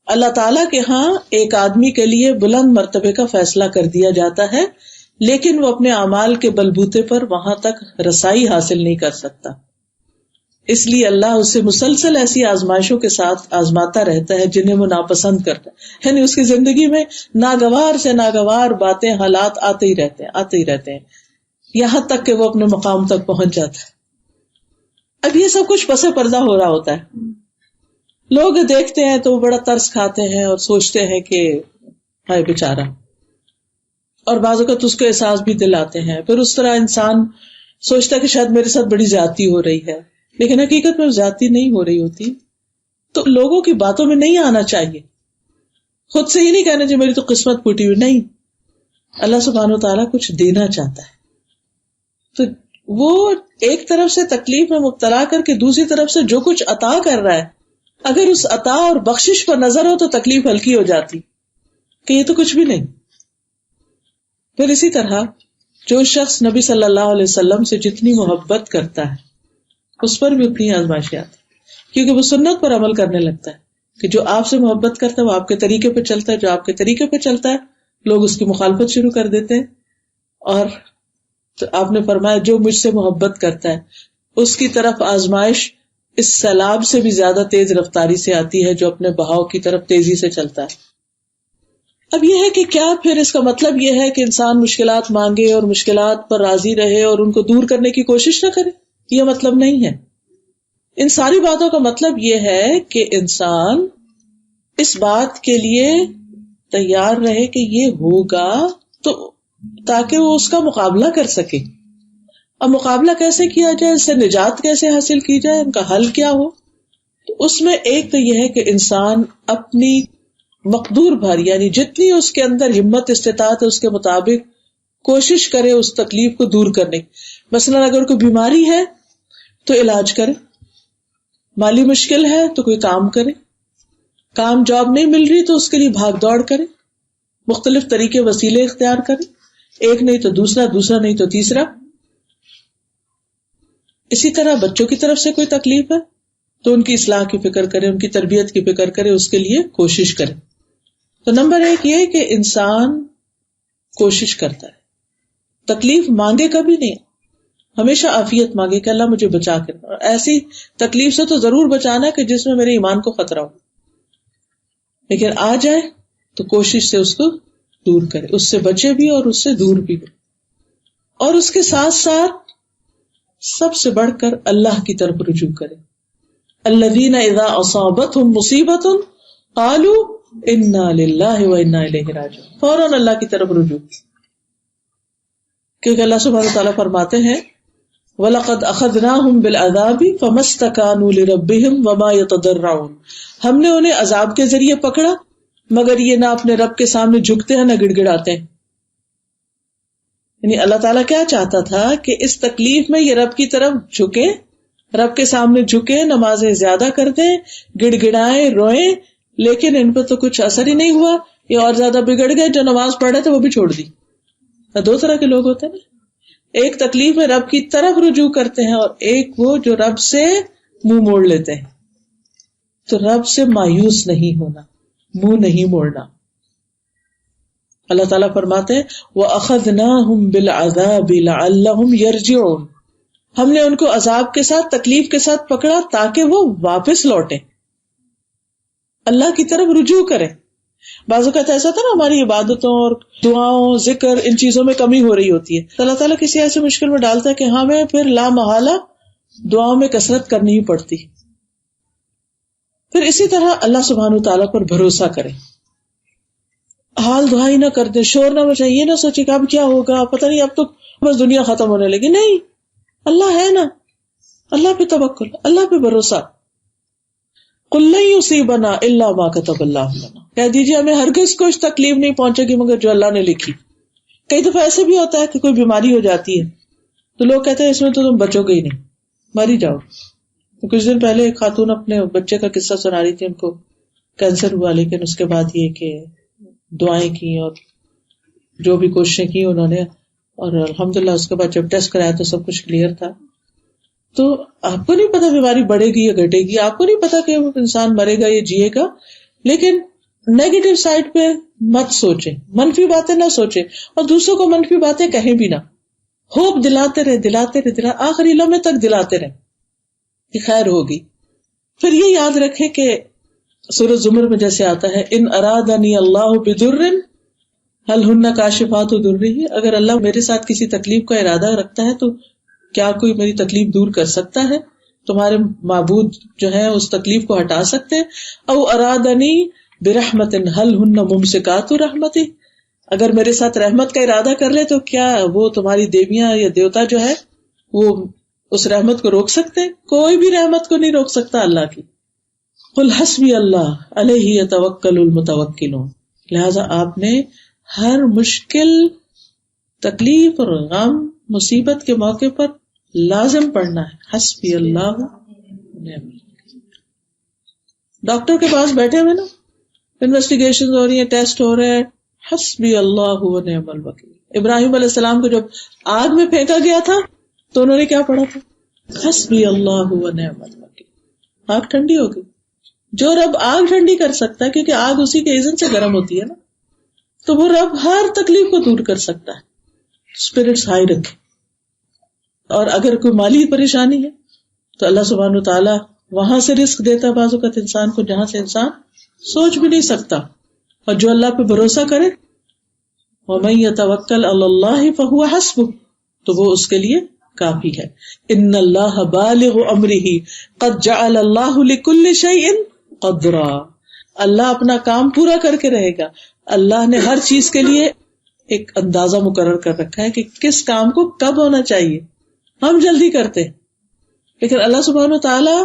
اللہ تعالیٰ کے ہاں ایک آدمی کے لیے بلند مرتبے کا فیصلہ کر دیا جاتا ہے, لیکن وہ اپنے اعمال کے بلبوتے پر وہاں تک رسائی حاصل نہیں کر سکتا. اس لیے اللہ اسے مسلسل ایسی آزمائشوں کے ساتھ آزماتا رہتا ہے جنہیں وہ ناپسند کرتا ہے. یعنی اس کی زندگی میں ناگوار سے ناگوار باتیں, حالات آتے ہی رہتے ہیں یہاں تک کہ وہ اپنے مقام تک پہنچ جاتا ہے. اب یہ سب کچھ پس پردہ ہو رہا ہوتا ہے, لوگ دیکھتے ہیں تو وہ بڑا ترس کھاتے ہیں اور سوچتے ہیں کہ ہائے بیچارہ, اور بعض اوقات اس کو احساس بھی دلاتے ہیں. پھر اس طرح انسان سوچتا ہے کہ شاید میرے ساتھ بڑی زیادتی ہو رہی ہے, لیکن حقیقت میں زیادتی نہیں ہو رہی ہوتی. تو لوگوں کی باتوں میں نہیں آنا چاہیے, خود سے ہی نہیں کہنا چاہیے میری تو قسمت پھوٹی ہوئی. نہیں, اللہ سبحانہ و تعالیٰ کچھ دینا چاہتا ہے, تو وہ ایک طرف سے تکلیف میں مبتلا کر کے دوسری طرف سے جو کچھ عطا کر رہا ہے, اگر اس عطا اور بخشش پر نظر ہو تو تکلیف ہلکی ہو جاتی کہ یہ تو کچھ بھی نہیں. پھر اسی طرح جو شخص نبی صلی اللہ علیہ وسلم سے جتنی محبت کرتا ہے اس پر بھی اتنی آزمائشیں آتی, کیونکہ وہ سنت پر عمل کرنے لگتا ہے کہ جو آپ سے محبت کرتا ہے وہ آپ کے طریقے پہ چلتا ہے, جو آپ کے طریقے پہ چلتا ہے لوگ اس کی مخالفت شروع کر دیتے ہیں. اور تو آپ نے فرمایا جو مجھ سے محبت کرتا ہے اس کی طرف آزمائش اس سیلاب سے بھی زیادہ تیز رفتاری سے آتی ہے جو اپنے بہاؤ کی طرف تیزی سے چلتا ہے. اب یہ ہے کہ کیا پھر اس کا مطلب یہ ہے کہ انسان مشکلات مانگے اور مشکلات پر راضی رہے اور ان کو دور کرنے کی کوشش نہ کرے؟ یہ مطلب نہیں ہے. ان ساری باتوں کا مطلب یہ ہے کہ انسان اس بات کے لیے تیار رہے کہ یہ ہوگا تو تاکہ وہ اس کا مقابلہ کر سکے. اب مقابلہ کیسے کیا جائے، اس سے نجات کیسے حاصل کی جائے، ان کا حل کیا ہو؟ تو اس میں ایک تو یہ ہے کہ انسان اپنی مقدور بھر یعنی جتنی اس کے اندر ہمت استطاعت ہے اس کے مطابق کوشش کرے اس تکلیف کو دور کرنے کی. مثلا اگر کوئی بیماری ہے تو علاج کرے، مالی مشکل ہے تو کوئی کام کرے، کام جاب نہیں مل رہی تو اس کے لیے بھاگ دوڑ کرے، مختلف طریقے وسیلے اختیار کرے، ایک نہیں تو دوسرا، دوسرا نہیں تو تیسرا. اسی طرح بچوں کی طرف سے کوئی تکلیف ہے تو ان کی اصلاح کی فکر کرے، ان کی تربیت کی فکر کرے، اس کے لیے کوشش کرے. تو نمبر ایک یہ کہ انسان کوشش کرتا ہے، تکلیف مانگے کبھی نہیں، ہمیشہ عافیت مانگے کہ اللہ مجھے بچا کر. اور ایسی تکلیف سے تو ضرور بچانا کہ جس میں میرے ایمان کو خطرہ ہو، لیکن آ جائے تو کوشش سے اس کو دور کرے، اس سے بچے بھی اور اس سے دور بھی ہو. اور اس کے ساتھ ساتھ سب سے بڑھ کر اللہ کی طرف رجوع کرے. الذین اذا اصابتهم مصیبۃ قالوا انا للہ وانا الیہ راجعون، فوراً اللہ کی طرف رجوع. کیونکہ اللہ سبحانہ وتعالیٰ فرماتے ہیں وَلَقَدْ أَخَذْنَاهُمْ بِالْعَذَابِ فَمَا اسْتَكَانُوا لِرَبِّهِمْ وَمَا يَتَضَرَّعُونَ، ہم نے انہیں عذاب کے ذریعے پکڑا مگر یہ نہ اپنے رب کے سامنے جھکتے ہیں نہ گڑ گڑاتے ہیں. یعنی اللہ تعالیٰ کیا چاہتا تھا کہ اس تکلیف میں یہ رب کی طرف جھکے، رب کے سامنے جھکے، نمازیں زیادہ کر دیں، گڑ گڑائیں، روئیں، لیکن ان پہ تو کچھ اثر ہی نہیں ہوا، یہ اور زیادہ بگڑ گئے. جو نماز پڑھ رہے تھے وہ بھی چھوڑ دی. دو طرح کے لوگ ہوتے ہیں نا، ایک تکلیف میں رب کی طرف رجوع کرتے ہیں اور ایک وہ جو رب سے منہ موڑ لیتے ہیں. تو رب سے مایوس نہیں ہونا، منہ نہیں موڑنا. اللہ تعالیٰ فرماتے ہیں وَأَخَذْنَاهُمْ بِالْعَذَابِ لَعَلَّهُمْ يَرْجِعُونَ، ہم نے ان کو عذاب کے ساتھ، تکلیف کے ساتھ پکڑا تاکہ وہ واپس لوٹیں، اللہ کی طرف رجوع کریں. بعض اوقات ایسا تھا نا ہماری عبادتوں اور دعاؤں، ذکر، ان چیزوں میں کمی ہو رہی ہوتی ہے، تو اللہ تعالیٰ کسی ایسے مشکل میں ڈالتا ہے کہ ہمیں پھر لا محالہ دعاؤں میں کثرت کرنی ہی پڑتی. پھر اسی طرح اللہ سبحانہ تعالیٰ پر بھروسہ کریں، حال دعائی نہ کر دیں، شور نہ مچائیں، یہ نہ سوچے کہ اب کیا ہوگا، پتہ نہیں اب تو بس دنیا ختم ہونے لگی. نہیں، اللہ ہے نا، اللہ پہ توکل، اللہ پہ بھروسہ. قُل لَن يُصِيبَنَا إِلَّا مَا كَتَبَ اللَّهُ لَنَا، کہہ دیجیے ہمیں ہرگز کچھ تکلیف نہیں پہنچے گی مگر جو اللہ نے لکھی. کئی دفعہ ایسے بھی ہوتا ہے کہ کوئی بیماری ہو جاتی ہے تو لوگ کہتے ہیں اس میں تو تم بچو گے ہی نہیں، مر ہی جاؤ. تو کچھ دن پہلے ایک خاتون اپنے بچے کا قصہ سنا رہی تھی، ان کو کینسر ہوا، لیکن اس کے بعد یہ کہ دعائیں کی اور جو بھی کوششیں کی انہوں نے، اور الحمدللہ اس کے بعد جب ٹیسٹ کرایا تو سب کچھ کلیئر تھا. تو آپ کو نہیں پتا بیماری بڑھے گی یا گھٹے گی، آپ کو نہیں پتا کہ انسان مرے گا یا جیے گا، لیکن نیگیٹو سائڈ پہ مت سوچیں، منفی باتیں نہ سوچیں اور دوسروں کو منفی باتیں کہیں بھی نہ. ہوپ دلاتے رہے آخری لمحے تک دلاتے رہے کہ خیر ہوگی. پھر یہ یاد رکھیں کہ سورۃ زمر میں جیسے آتا ہے ان ارادنی اللہ بضر هل ہن کاشفات ضرہ، اگر اللہ میرے ساتھ کسی تکلیف کا ارادہ رکھتا ہے تو کیا کوئی میری تکلیف دور کر سکتا ہے؟ تمہارے معبود جو ہے اس تکلیف کو ہٹا سکتے ہیں. او ارادنی برحمت هل ہن ممسکات رحمتی، اگر میرے ساتھ رحمت کا ارادہ کر لے تو کیا وہ تمہاری دیویاں یا دیوتا جو ہے وہ اس رحمت کو روک سکتے ہیں؟ کوئی بھی رحمت کو نہیں روک سکتا اللہ کی. قل حسبی اللہ علیہ یتوکل المتوکلون، لہذا آپ نے ہر مشکل، تکلیف اور غم، مصیبت کے موقع پر لازم پڑھنا ہے حسبی اللہ. ڈاکٹر کے پاس بیٹھے ہوئے نا، انویسٹیگیشن ہو رہی ہیں، ٹیسٹ ہو رہے ہیں، حسبی اللہ و نعم الوکیل. ابراہیم علیہ السلام کو جب آگ میں پھینکا گیا تھا تو انہوں نے کیا پڑھا تھا؟ حسبی اللہ و نعم الوکیل. آگ ٹھنڈی ہو گئی. جو رب آگ ٹھنڈی کر سکتا ہے، کیونکہ آگ اسی کے اذن سے گرم ہوتی ہے نا، تو وہ رب ہر تکلیف کو دور کر سکتا ہے. اسپرٹس ہائی رکھے. اور اگر کوئی مالی پریشانی ہے تو اللہ سبحانہ تعالیٰ وہاں سے رزق دیتا ہے بعض اوقات انسان کو جہاں سے انسان سوچ بھی نہیں سکتا. اور جو اللہ پہ بھروسہ کرے وَمَن يَتَوَكَّلْ عَلَى اللَّهِ فَهُوَ حَسْبُهُ، تو وہ اس کے لیے کافی ہے. ان اللہ بالغ امرہ قد جعل اللہ لکل شیء قدرا، اللہ اپنا کام پورا کر کے رہے گا. اللہ نے ہر چیز کے لیے ایک اندازہ مقرر کر رکھا ہے کہ کس کام کو کب ہونا چاہیے. ہم جلدی کرتے ہیں، لیکن اللہ سبحانہ و تعالیٰ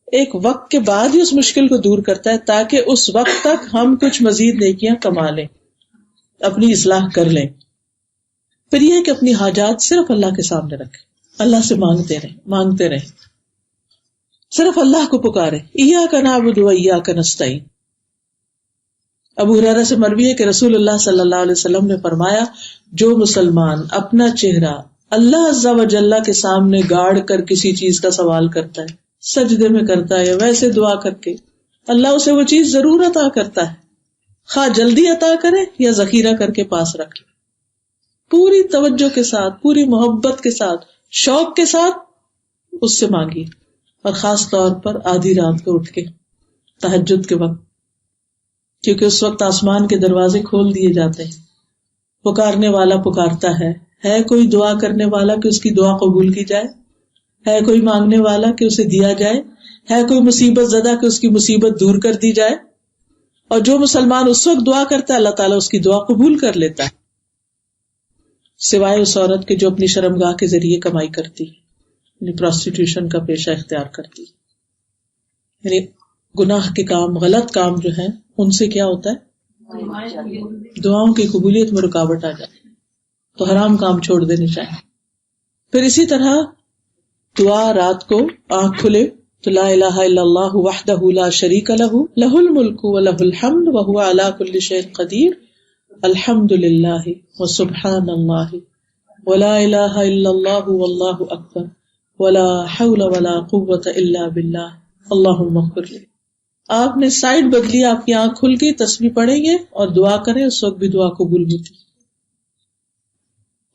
ایک وقت کے بعد ہی اس مشکل کو دور کرتا ہے تاکہ اس وقت تک ہم کچھ مزید نیکیاں کما لیں، اپنی اصلاح کر لیں. پھر یہ ہے کہ اپنی حاجات صرف اللہ کے سامنے رکھیں، اللہ سے مانگتے رہیں، صرف اللہ کو پکارے. ایاک نعبد و ایاک نستعین. ابو ہریرہ سے مروی ہے کہ رسول اللہ صلی اللہ علیہ وسلم نے فرمایا، جو مسلمان اپنا چہرہ اللہ عز و جل کے سامنے گاڑ کر کسی چیز کا سوال کرتا ہے، سجدے میں کرتا ہے یا ویسے دعا کر کے، اللہ اسے وہ چیز ضرور عطا کرتا ہے، خواہ جلدی عطا کرے یا ذخیرہ کر کے پاس رکھے. پوری توجہ کے ساتھ، پوری محبت کے ساتھ، شوق کے ساتھ اس سے مانگیے، اور خاص طور پر آدھی رات کو اٹھ کے تہجد کے وقت، کیونکہ اس وقت آسمان کے دروازے کھول دیے جاتے ہیں. پکارنے والا پکارتا ہے کوئی دعا کرنے والا کہ اس کی دعا قبول کی جائے، ہے کوئی مانگنے والا کہ اسے دیا جائے، ہے کوئی مصیبت زدہ کہ اس کی مصیبت دور کر دی جائے. اور جو مسلمان اس وقت دعا کرتا ہے اللہ تعالیٰ اس کی دعا قبول کر لیتا ہے، سوائے اس عورت کے جو اپنی شرمگاہ کے ذریعے کمائی کرتی، یعنی پروسٹیٹیوشن کا پیشہ اختیار کرتی. یعنی گناہ کے کام، غلط کام جو ہیں ان سے کیا ہوتا ہے، دعاؤں کی قبولیت میں رکاوٹ آ جاتی ہے. تو حرام کام چھوڑ دینے چاہیے. پھر اسی طرح دعا رات کو آنکھ کھلے تو لا الہ الا اللہ وحدہ لا شریک لہ لہ الملک ولہ الحمد وہو علی کل شیء قدیر الحمد للہ وسبحان اللہ ولا الہ الا اللہ واللہ اکبر ولا حول ولا قوۃ الا باللہ اللہم اغفر لی. آپ نے سائڈ بدلی، آپ کی آنکھ کھل گئی، تسبیح پڑھیں گے اور دعا کریں، اس وقت بھی دعا قبول ہوتی.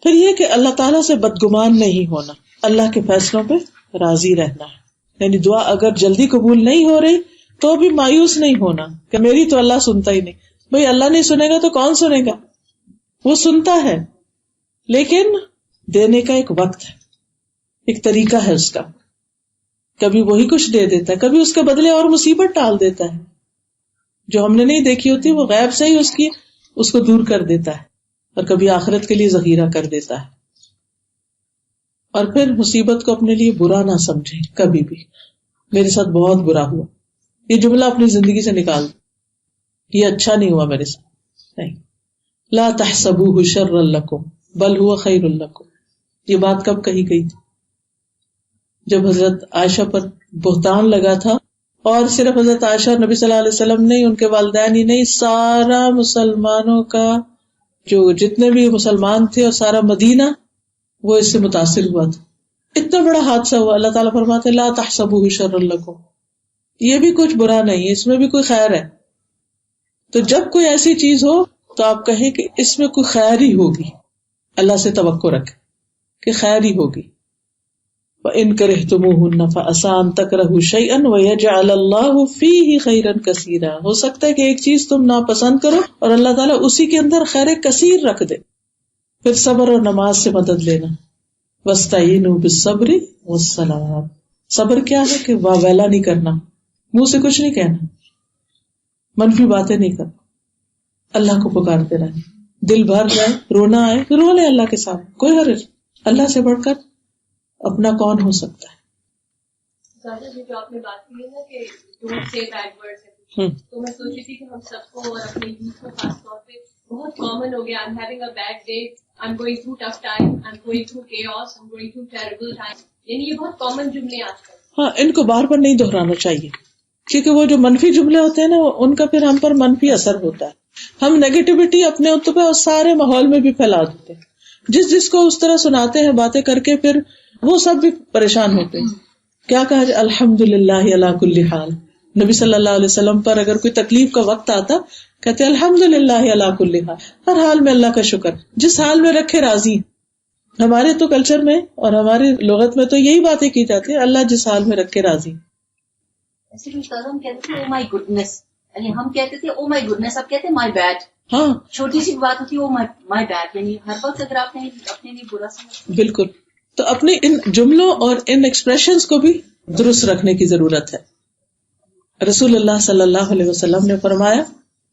پھر یہ کہ اللہ تعالیٰ سے بدگمان نہیں ہونا، اللہ کے فیصلوں پہ راضی رہنا ہے. یعنی دعا اگر جلدی قبول نہیں ہو رہی تو بھی مایوس نہیں ہونا کہ میری تو اللہ سنتا ہی نہیں. بھئی اللہ نہیں سنے گا تو کون سنے گا؟ وہ سنتا ہے، لیکن دینے کا ایک وقت ہے، ایک طریقہ ہے اس کا. کبھی وہی کچھ دے دیتا ہے، کبھی اس کے بدلے اور مصیبت ٹال دیتا ہے جو ہم نے نہیں دیکھی ہوتی، وہ غیب سے ہی اس کو دور کر دیتا ہے، اور کبھی آخرت کے لیے ذخیرہ کر دیتا ہے. اور پھر مصیبت کو اپنے لیے برا نہ سمجھیں کبھی بھی. میرے ساتھ بہت برا ہوا، یہ جملہ اپنی زندگی سے نکال دو، یہ اچھا نہیں ہوا میرے ساتھ. نہیں، لا تحسبوہ شرا لکم بل ہوا خیر لکم. یہ بات کب کہی گئی تھی؟ جب حضرت عائشہ پر بہتان لگا تھا، اور صرف حضرت عائشہ، نبی صلی اللہ علیہ وسلم نہیں، ان کے والدین ہی نہیں، سارا مسلمانوں کا جو جتنے بھی مسلمان تھے اور سارا مدینہ وہ اس سے متاثر ہوا تھا. اتنا بڑا حادثہ ہوا. اللہ تعالیٰ فرماتے لا تحسبوہ شرا لکم، یہ بھی کچھ برا نہیں ہے، اس میں بھی کوئی خیر ہے. تو جب کوئی ایسی چیز ہو تو آپ کہیں کہ اس میں کوئی خیر ہی ہوگی، اللہ سے توقع رکھیں کہ خیر ہی ہوگی. وَإِن كَرِهْتُمُوهُنَّ فَعَسَىٰ أَن تَكْرَهُوا شَيْئًا وَيَجْعَلَ اللَّهُ فِيهِ خَيْرًا كَثِيرًا. ہو سکتا ہے کہ ایک چیز تم ناپسند کرو اور اللہ تعالیٰ اسی کے اندر خیر کثیر رکھ دے. پھر صبر اور نماز سے مدد لینا. وَاسْتَعِينُوا بِالصَّبْرِ وَالصَّلَاةِ. صبر کیا ہے کہ واویلا نہیں کرنا، منہ سے کچھ نہیں کہنا، منفی باتیں نہیں کرنا، اللہ کو پکارتے رہنا. دل بھر جائے، رونا آئے تو رو لے اللہ کے سامنے، کوئی حرج. اللہ سے بڑھ کر اپنا کون ہو سکتا ہے. جو آپ نے بات کی ہے نا کہ ڈونٹ سے بیڈ ورڈز، تو میں سوچ رہی تھی کہ ہم سب کو اور اپنے یوتھ کو خاص طور پہ بہت کامن ہو گیا. I'm having a bad day, I'm going through tough time, I'm going through chaos, I'm going through terrible time. یعنی یہ بہت کامن جملے آج کل. ہاں، ان کو بار بار نہیں دہرانا چاہیے، کیونکہ وہ جو منفی جملے ہوتے ہیں نا ان کا پھر ہم پر منفی اثر ہوتا ہے. ہم نیگیٹیوٹی اپنے اوپر پہ اور سارے ماحول میں بھی پھیلا دیتے ہیں. جس کو اس طرح سناتے ہیں باتیں کر کے، پھر وہ سب بھی پریشان ہوتے ہیں. کیا کہا جائے؟ الحمدللہ علی کل حال. نبی صلی اللہ علیہ وسلم پر اگر کوئی تکلیف کا وقت آتا کہتے الحمدللہ علی کل حال، ہر حال میں اللہ کا شکر، جس حال میں رکھے راضی. ہمارے تو کلچر میں اور ہماری لغت میں تو یہی باتیں کی جاتی ہیں، اللہ جس حال میں رکھے راضی. ایسے بھی ہم کہتے ہیں oh my goodness، یعنی ہم کہتے تھے او مائی گڈنس، اب کہتے مائی بیڈ. ہاں چھوٹی سی بات ہوتی ہے او مائی بیڈ، یعنی ہر وقت اگر آپ نے اپنے لیے برا سمجھا. بالکل. تو اپنے ان جملوں اور ان ایکسپریشنز کو بھی درست رکھنے کی ضرورت ہے. رسول اللہ صلی اللہ علیہ وسلم نے فرمایا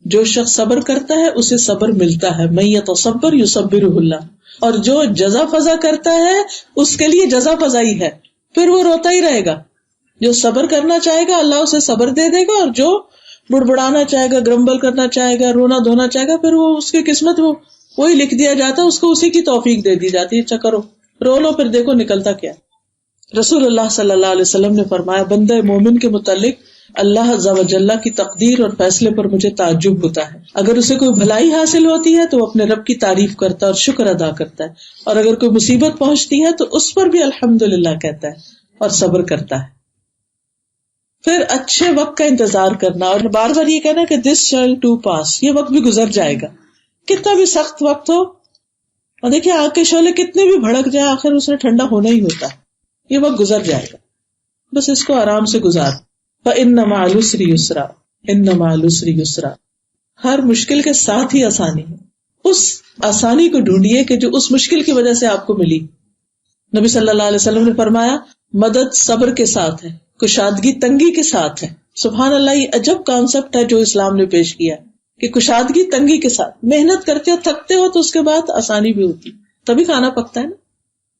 جو شخص صبر کرتا ہے اسے صبر ملتا ہے، من یتصبر یصبرہ اللہ، اور جو جزا فضا کرتا ہے اس کے لیے جزا فضا ہی ہے، پھر وہ روتا ہی رہے گا. جو صبر کرنا چاہے گا اللہ اسے صبر دے دے گا، اور جو بڑبڑانا چاہے گا، گرمبل کرنا چاہے گا، رونا دھونا چاہے گا، پھر وہ اس کی قسمت وہ وہی لکھ دیا جاتا ہے، اس کو اسی کی توفیق دے دی جاتی ہے. اچھا کرو، رو لو، پھر دیکھو نکلتا کیا. رسول اللہ صلی اللہ علیہ وسلم نے فرمایا بندہ مومن کے متعلق اللہ عز و جل کی تقدیر اور فیصلے پر مجھے تعجب ہوتا ہے. اگر اسے کوئی بھلائی حاصل ہوتی ہے تو وہ اپنے رب کی تعریف کرتا ہے اور شکر ادا کرتا ہے، اور اگر کوئی مصیبت پہنچتی ہے تو اس پر بھی الحمدللہ کہتا ہے اور صبر کرتا ہے. پھر اچھے وقت کا انتظار کرنا، اور بار بار یہ کہنا کہ دس شیل ٹو پاس، یہ وقت بھی گزر جائے گا. کتنا بھی سخت وقت ہو، اور دیکھیے آگ کے شعلے کتنے بھی بھڑک جائے آخر اس نے ٹھنڈا ہونا ہی ہوتا ہے. یہ وقت گزر جائے گا، بس اس کو آرام سے گزار. فَإِنَّ مَعَ الْعُسْرِ يُسْرًا إِنَّ مَعَ الْعُسْرِ يُسْرًا، ہر مشکل کے ساتھ ہی آسانی ہے. اس آسانی کو ڈھونڈیے کہ جو اس مشکل کی وجہ سے آپ کو ملی. نبی صلی اللہ علیہ وسلم نے فرمایا مدد صبر کے ساتھ ہے، کشادگی تنگی کے ساتھ ہے. سبحان اللہ، یہ عجب کانسیپٹ ہے جو اسلام نے پیش کیا ہے کہ کشادگی تنگی کے ساتھ. محنت کرتے ہو، تھکتے ہو، تو اس کے بعد آسانی بھی ہوتی، تبھی کھانا پکتا ہے نا،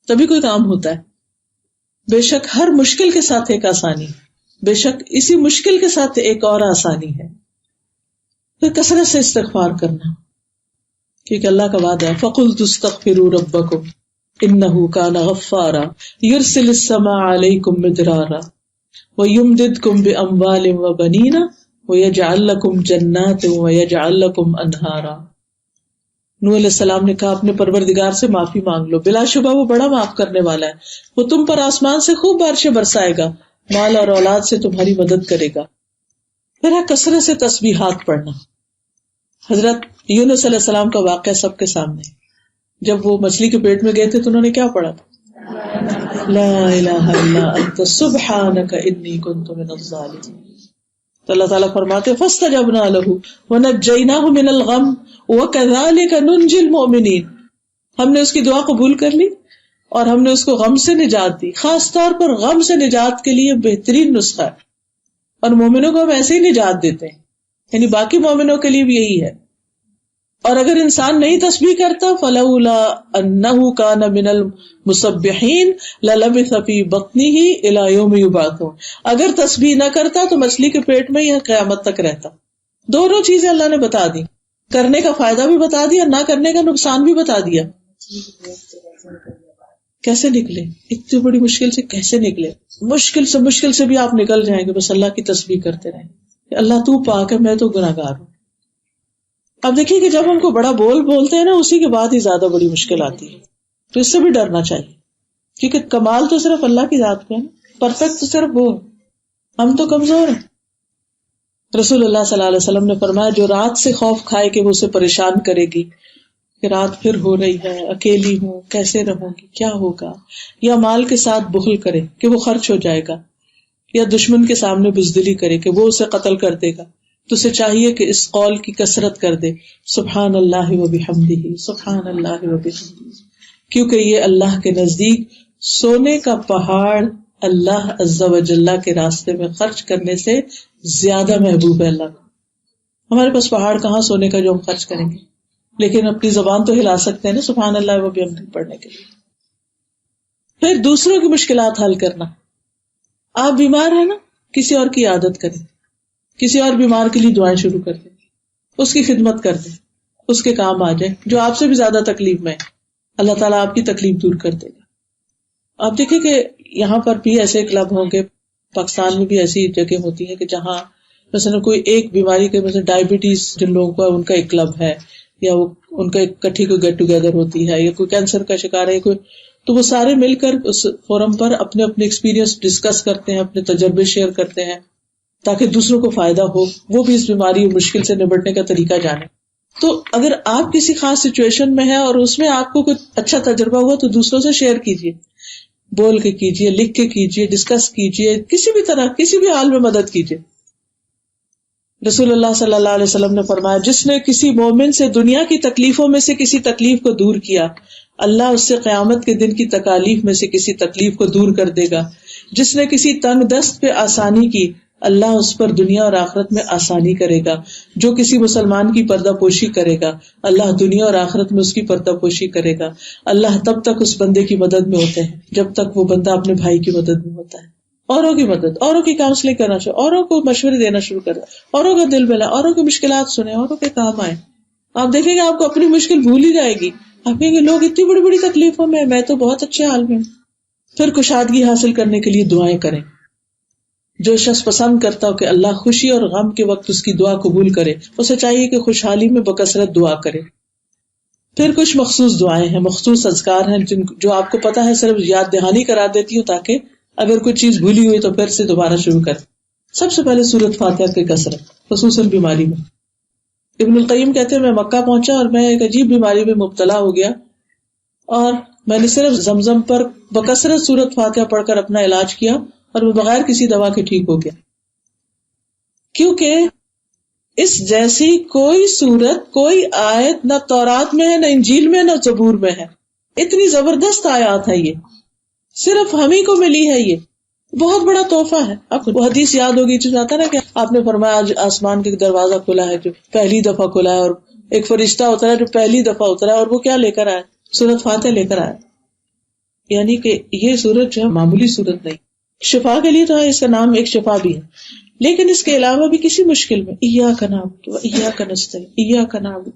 تبھی کوئی کام ہوتا ہے. بے شک ہر مشکل کے ساتھ ایک آسانی، بے شک اسی مشکل کے ساتھ ایک اور آسانی ہے. پھر کثرت سے استغفار کرنا، کیونکہ اللہ کا وعدہ ہے فَقُلْتُ اسْتَغْفِرُوا رَبَّكُمْ إِنَّهُ كَانَ غَفَّارًا يُرْسِلِ السَّمَاءَ عَلَيْكُمْ مِدْرَارًا وَيُمْدِدْكُمْ بِأَمْوَالٍ وَبَنِينَ وَيَجْعَلْ لَكُمْ جَنَّاتٍ وَيَجْعَلْ لَكُمْ أَنْهَارًا. نوح علیہ السلام نے کہا اپنے پروردگار سے معافی مانگ لو، بلا شبہ وہ بڑا معاف کرنے والا ہے. وہ تم پر آسمان سے خوب بارشیں برسائے گا، مال اور اولاد سے تمہاری مدد کرے گا. پھر ہے کثرت سے تسبیحات پڑھنا. حضرت یونس علیہ السلام کا واقعہ سب کے سامنے، جب وہ مچھلی کے پیٹ میں گئے تھے تو انہوں نے کیا پڑھا تھا؟ لا الہ الا انت سبحانک انی کنت من الظالمین. تو اللہ تعالیٰ فرماتے فاستجبنا له ونجیناہ من الغم وکذالک ننجی المؤمنین. ہم نے اس کی دعا قبول کر لی اور ہم نے اس کو غم سے نجات دی. خاص طور پر غم سے نجات کے لیے بہترین نسخہ ہے، اور مومنوں کو ہم ایسے ہی نجات دیتے ہیں، یعنی باقی مومنوں کے لیے بھی یہی ہے. اور اگر انسان نہیں تسبیح کرتا فلولا انہ کان من المسبحین للبث فی بطنہ الی یوم یبعثون، اگر تسبیح نہ کرتا تو مچھلی کے پیٹ میں یہ قیامت تک رہتا. دونوں چیزیں اللہ نے بتا دی، کرنے کا فائدہ بھی بتا دیا، نہ کرنے کا نقصان بھی بتا دیا. کیسے نکلے اتنی بڑی مشکل سے، کیسے نکلے؟ مشکل سے بھی آپ نکل جائیں گے، بس اللہ کی تسبیح کرتے رہیں کہ اللہ تو پاک ہے، میں تو گناہ گار ہوں. اب دیکھیے کہ جب ہم کو بڑا بولتے ہیں نا، اسی کے بعد ہی زیادہ بڑی مشکل آتی ہے، تو اس سے بھی ڈرنا چاہیے، کیونکہ کمال تو صرف اللہ کی ذات پہ ہے نا، پرفیکٹ تو صرف وہ، ہم تو کمزور ہیں. رسول اللہ صلی اللہ علیہ وسلم نے فرمایا جو رات سے خوف کھائے کہ وہ اسے پریشان کرے گی، کہ رات پھر ہو رہی ہے، اکیلی ہوں، کیسے رہوں گی، کیا ہوگا، یا مال کے ساتھ بخل کرے کہ وہ خرچ ہو جائے گا، یا دشمن کے سامنے بزدلی کرے کہ وہ اسے قتل کر دے گا، تو اسے چاہیے کہ اس قول کی کثرت کر دے سبحان اللہ و بحمدہ، سبحان اللہ و بحمدہ، کیونکہ یہ اللہ کے نزدیک سونے کا پہاڑ اللہ عز و جل کے راستے میں خرچ کرنے سے زیادہ محبوب ہے اللہ کو. ہمارے پاس پہاڑ کہاں سونے کا جو ہم خرچ کریں گے، لیکن اپنی زبان تو ہلا سکتے ہیں نا سبحان اللہ و بحمدہ پڑھنے کے لیے. پھر دوسروں کی مشکلات حل کرنا. آپ بیمار ہیں نا، کسی اور کی عادت کریں، کسی اور بیمار کے لیے دعائیں شروع کر دیں، اس کی خدمت کر دیں، اس کے کام آ جائیں. جو آپ سے بھی زیادہ تکلیف میں ہے، اللہ تعالیٰ آپ کی تکلیف دور کر دے گا. آپ دیکھیں کہ یہاں پر بھی ایسے کلب ہوں گے، پاکستان میں بھی ایسی جگہ ہوتی ہے کہ جہاں مثلا کوئی ایک بیماری کے، مثلا ڈائبٹیز جن لوگوں کو ان کا ایک کلب ہے، یا وہ ان کا ایک کٹھی کوئی گیٹ ٹوگیدر ہوتی ہے، یا کوئی کینسر کا شکار ہے کوئی، تو وہ سارے مل کر اس فورم پر اپنے اپنے ایکسپیرینس ڈسکس کرتے ہیں، اپنے تجربے شیئر کرتے ہیں تاکہ دوسروں کو فائدہ ہو، وہ بھی اس بیماری اور مشکل سے نبٹنے کا طریقہ جانے. تو اگر آپ کسی خاص سچویشن میں ہیں اور اس میں آپ کو کوئی اچھا تجربہ ہوا تو دوسروں سے شیئر کیجیے، بول کے کیجیے، لکھ کے کیجیے، ڈسکس کیجیے، کسی بھی طرح کسی بھی حال میں مدد کیجیے. رسول اللہ صلی اللہ علیہ وسلم نے فرمایا جس نے کسی مومن سے دنیا کی تکلیفوں میں سے کسی تکلیف کو دور کیا اللہ اس سے قیامت کے دن کی تکالیف میں سے کسی تکلیف کو دور کر دے گا. جس نے کسی تنگ دست پہ آسانی کی اللہ اس پر دنیا اور آخرت میں آسانی کرے گا. جو کسی مسلمان کی پردہ پوشی کرے گا اللہ دنیا اور آخرت میں اس کی پردہ پوشی کرے گا. اللہ تب تک اس بندے کی مدد میں ہوتے ہیں جب تک وہ بندہ اپنے بھائی کی مدد میں ہوتا ہے. اوروں کی مدد، اوروں کی کاؤنسلنگ کرنا چاہیے، اوروں کو مشورے دینا شروع کرے، اوروں کا دل بہلائے، اوروں کی مشکلات سنیں، اوروں کے کام آئے. آپ دیکھیں گے آپ کو اپنی مشکل بھول ہی جائے گی. آپ کہیں گے لوگ اتنی بڑی بڑی تکلیفوں میں تو بہت اچھے حال میں ہوں. پھر کشادگی حاصل کرنے کے لیے دعائیں کریں. جو شخص پسند کرتا ہو کہ اللہ خوشی اور غم کے وقت اس کی دعا قبول کرے اسے چاہیے کہ خوشحالی میں بکثرت دعا کرے. پھر کچھ مخصوص دعائیں ہیں، مخصوص اذکار ہیں جو آپ کو پتا ہے صرف یاد دہانی کرا دیتی ہوں تاکہ اگر کوئی چیز بھولی ہوئی تو پھر سے دوبارہ شروع کریں. سب سے پہلے سورۃ فاتحہ کی کثرت، خصوصاً بیماری میں. ابن القیم کہتے ہیں میں مکہ پہنچا اور میں ایک عجیب بیماری میں مبتلا ہو گیا اور میں نے صرف زمزم پر بکثرت سورۃ فاتحہ پڑھ کر اپنا علاج کیا اور وہ بغیر کسی دوا کے ٹھیک ہو گیا. کیونکہ اس جیسی کوئی سورت، کوئی آیت نہ تورات میں ہے، نہ انجیل میں، نہ زبور میں ہے. اتنی زبردست آیات ہے، یہ صرف ہم ہی کو ملی ہے. یہ بہت بڑا تحفہ ہے. آپ کو حدیث یاد ہوگی جو آتا نا کہ آپ نے فرمایا آج آسمان کا دروازہ کھلا ہے جو پہلی دفعہ کھلا ہے اور ایک فرشتہ ہوتا ہے جو پہلی دفعہ اترا ہے اور وہ کیا لے کر آیا؟ سورۃ فاتحہ لے کر آیا. یعنی کہ یہ سورت جو ہے معمولی سورت نہیں. شفا کے لیے تو ہے، اس کا نام ایک شفا بھی ہے، لیکن اس کے علاوہ بھی کسی مشکل میں ایاک نعبد و ایاک نستعین، ایاک نعبد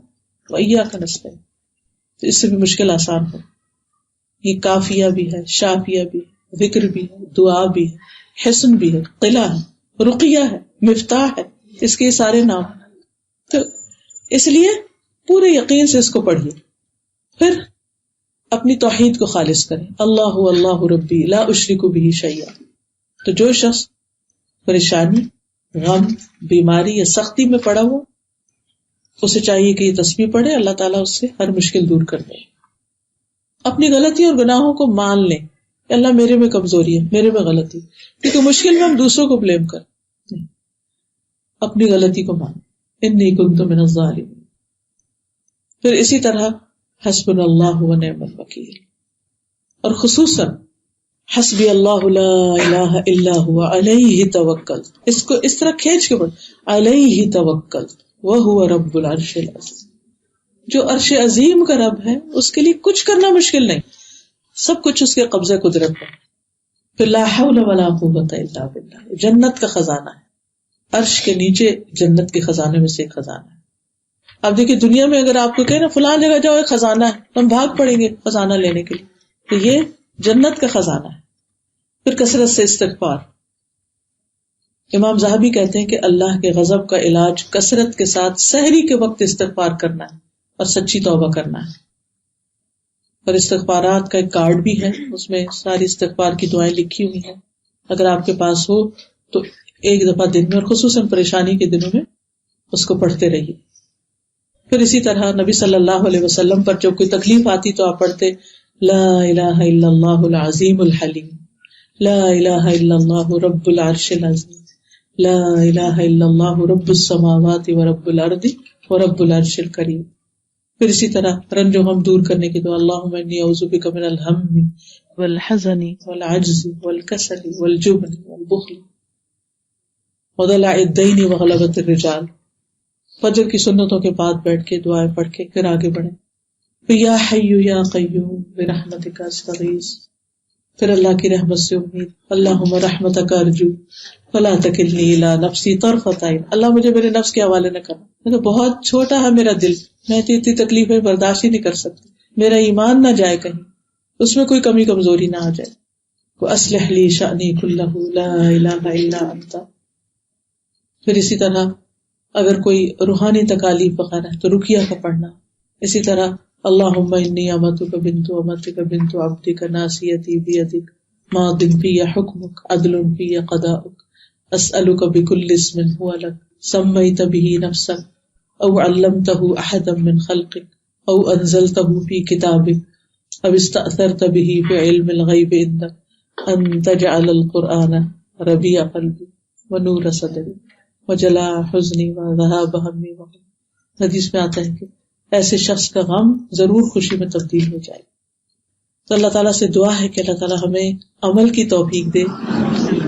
و ایاک نستعین، تو اس سے بھی مشکل آسان ہو. یہ کافیہ بھی ہے، شافیہ بھی ہے، ذکر بھی ہے، دعا بھی ہے، حسن بھی ہے، قلعہ ہے، رقیہ ہے، مفتاح ہے، اس کے سارے نام. تو اس لیے پورے یقین سے اس کو پڑھیے. پھر اپنی توحید کو خالص کریں. اللہ اللہ ربی لا اشرک بہ شیئا. تو جو شخص پریشانی، غم، بیماری یا سختی میں پڑا ہو اسے چاہیے کہ یہ تسبیح پڑھے، اللہ تعالیٰ اس سے ہر مشکل دور کر دے. اپنی غلطی اور گناہوں کو مان لیں کہ اللہ میرے میں کمزوری ہے، میرے میں غلطی، کیونکہ مشکل میں ہم دوسروں کو بلیم کریں. اپنی غلطی کو مان، انی کنت من الظالمین. پھر اسی طرح حسبنا اللہ و نعم الوکیل، اور خصوصاً حسبی اللہ لا الہ الا هو علیہ توکلت. اس کو اس طرح کھینچ کے پڑھ، علیہ توکلت وہو رب العرش العظیم. جو عرش عظیم کا رب ہے اس کے لیے کچھ کرنا مشکل نہیں، سب کچھ اس کے قبضے قدرت ہے. پھر لا حول ولا قوت الا باللہ، جنت کا خزانہ ہے، عرش کے نیچے جنت کے خزانے میں سے ایک خزانہ ہے. اب دیکھیں دنیا میں اگر آپ کو کہیں نا فلاں جگہ جاؤ ایک خزانہ ہے تو ہم بھاگ پڑیں گے خزانہ لینے کے لیے، تو یہ جنت کا خزانہ ہے. پھر کثرت سے استغفار. امام ذہبی کہتے ہیں کہ اللہ کے غضب کا علاج کثرت کے ساتھ سحری کے وقت استغفار کرنا ہے اور سچی توبہ کرنا ہے. اور استغفارات کا ایک کارڈ بھی ہے، اس میں ساری استغفار کی دعائیں لکھی ہوئی ہیں. اگر آپ کے پاس ہو تو ایک دفعہ دن میں اور خصوصاً پریشانی کے دنوں میں اس کو پڑھتے رہیے. پھر اسی طرح نبی صلی اللہ علیہ وسلم پر جب کوئی تکلیف آتی تو آپ پڑھتے لا الہ الا اللہ العظیم الحلیم، لا الہ الا اللہ رب العرش العظیم، لا الہ الا اللہ رب السماوات ورب الارض ورب العرش الکریم. پھر اسی طرح رنج و غم دور کرنے کی دعا، اللہم انی اعوذ بک من الہم والحزن والعجز والکسل والجبن والبخل وضلع الدین وغلبۃ الرجال. فجر کی سنتوں کے بعد بیٹھ کے دعائیں پڑھ کے پھر آگے بڑھیں. یا حی یا قیوم برحمتک استغیث. پھر اللہ کی رحمت سے امید، اللہم رحمتک ارجو فلا تکلنی الی نفسی طرفۃ عین. اللہ مجھے میرے نفس کے حوالے نہ کرنا، بہت چھوٹا ہے میرا دل، میں اتنی تکلیفیں برداشت ہی نہیں کر سکتی. میرا ایمان نہ جائے کہیں، اس میں کوئی کمی کمزوری نہ آ جائے. واصلح لی شأنی کلہ لا الہ الا انت. پھر اسی طرح اگر کوئی روحانی تکالیف وغیرہ ہے تو رقیہ کا پڑھنا. اسی طرح اللہم انی امتک بنت امتک بنت عبدک ناصیتی بیدک ماض فی حکمک عدل فی قضاؤک اسألک بکل اسم هو لک سمیت به نفسک او علمتہ احدا من خلقک او انزلتہ فی کتابک او استأثرت به فی علم الغیب عندک ان تجعل القرآن ربیع قلبی ونور صدری وجلا حزنی وذهاب ہمی وغم. حدیث میں آتا ہے کہ ایسے شخص کا غم ضرور خوشی میں تبدیل ہو جائے. تو اللہ تعالیٰ سے دعا ہے کہ اللہ تعالیٰ ہمیں عمل کی توفیق دے.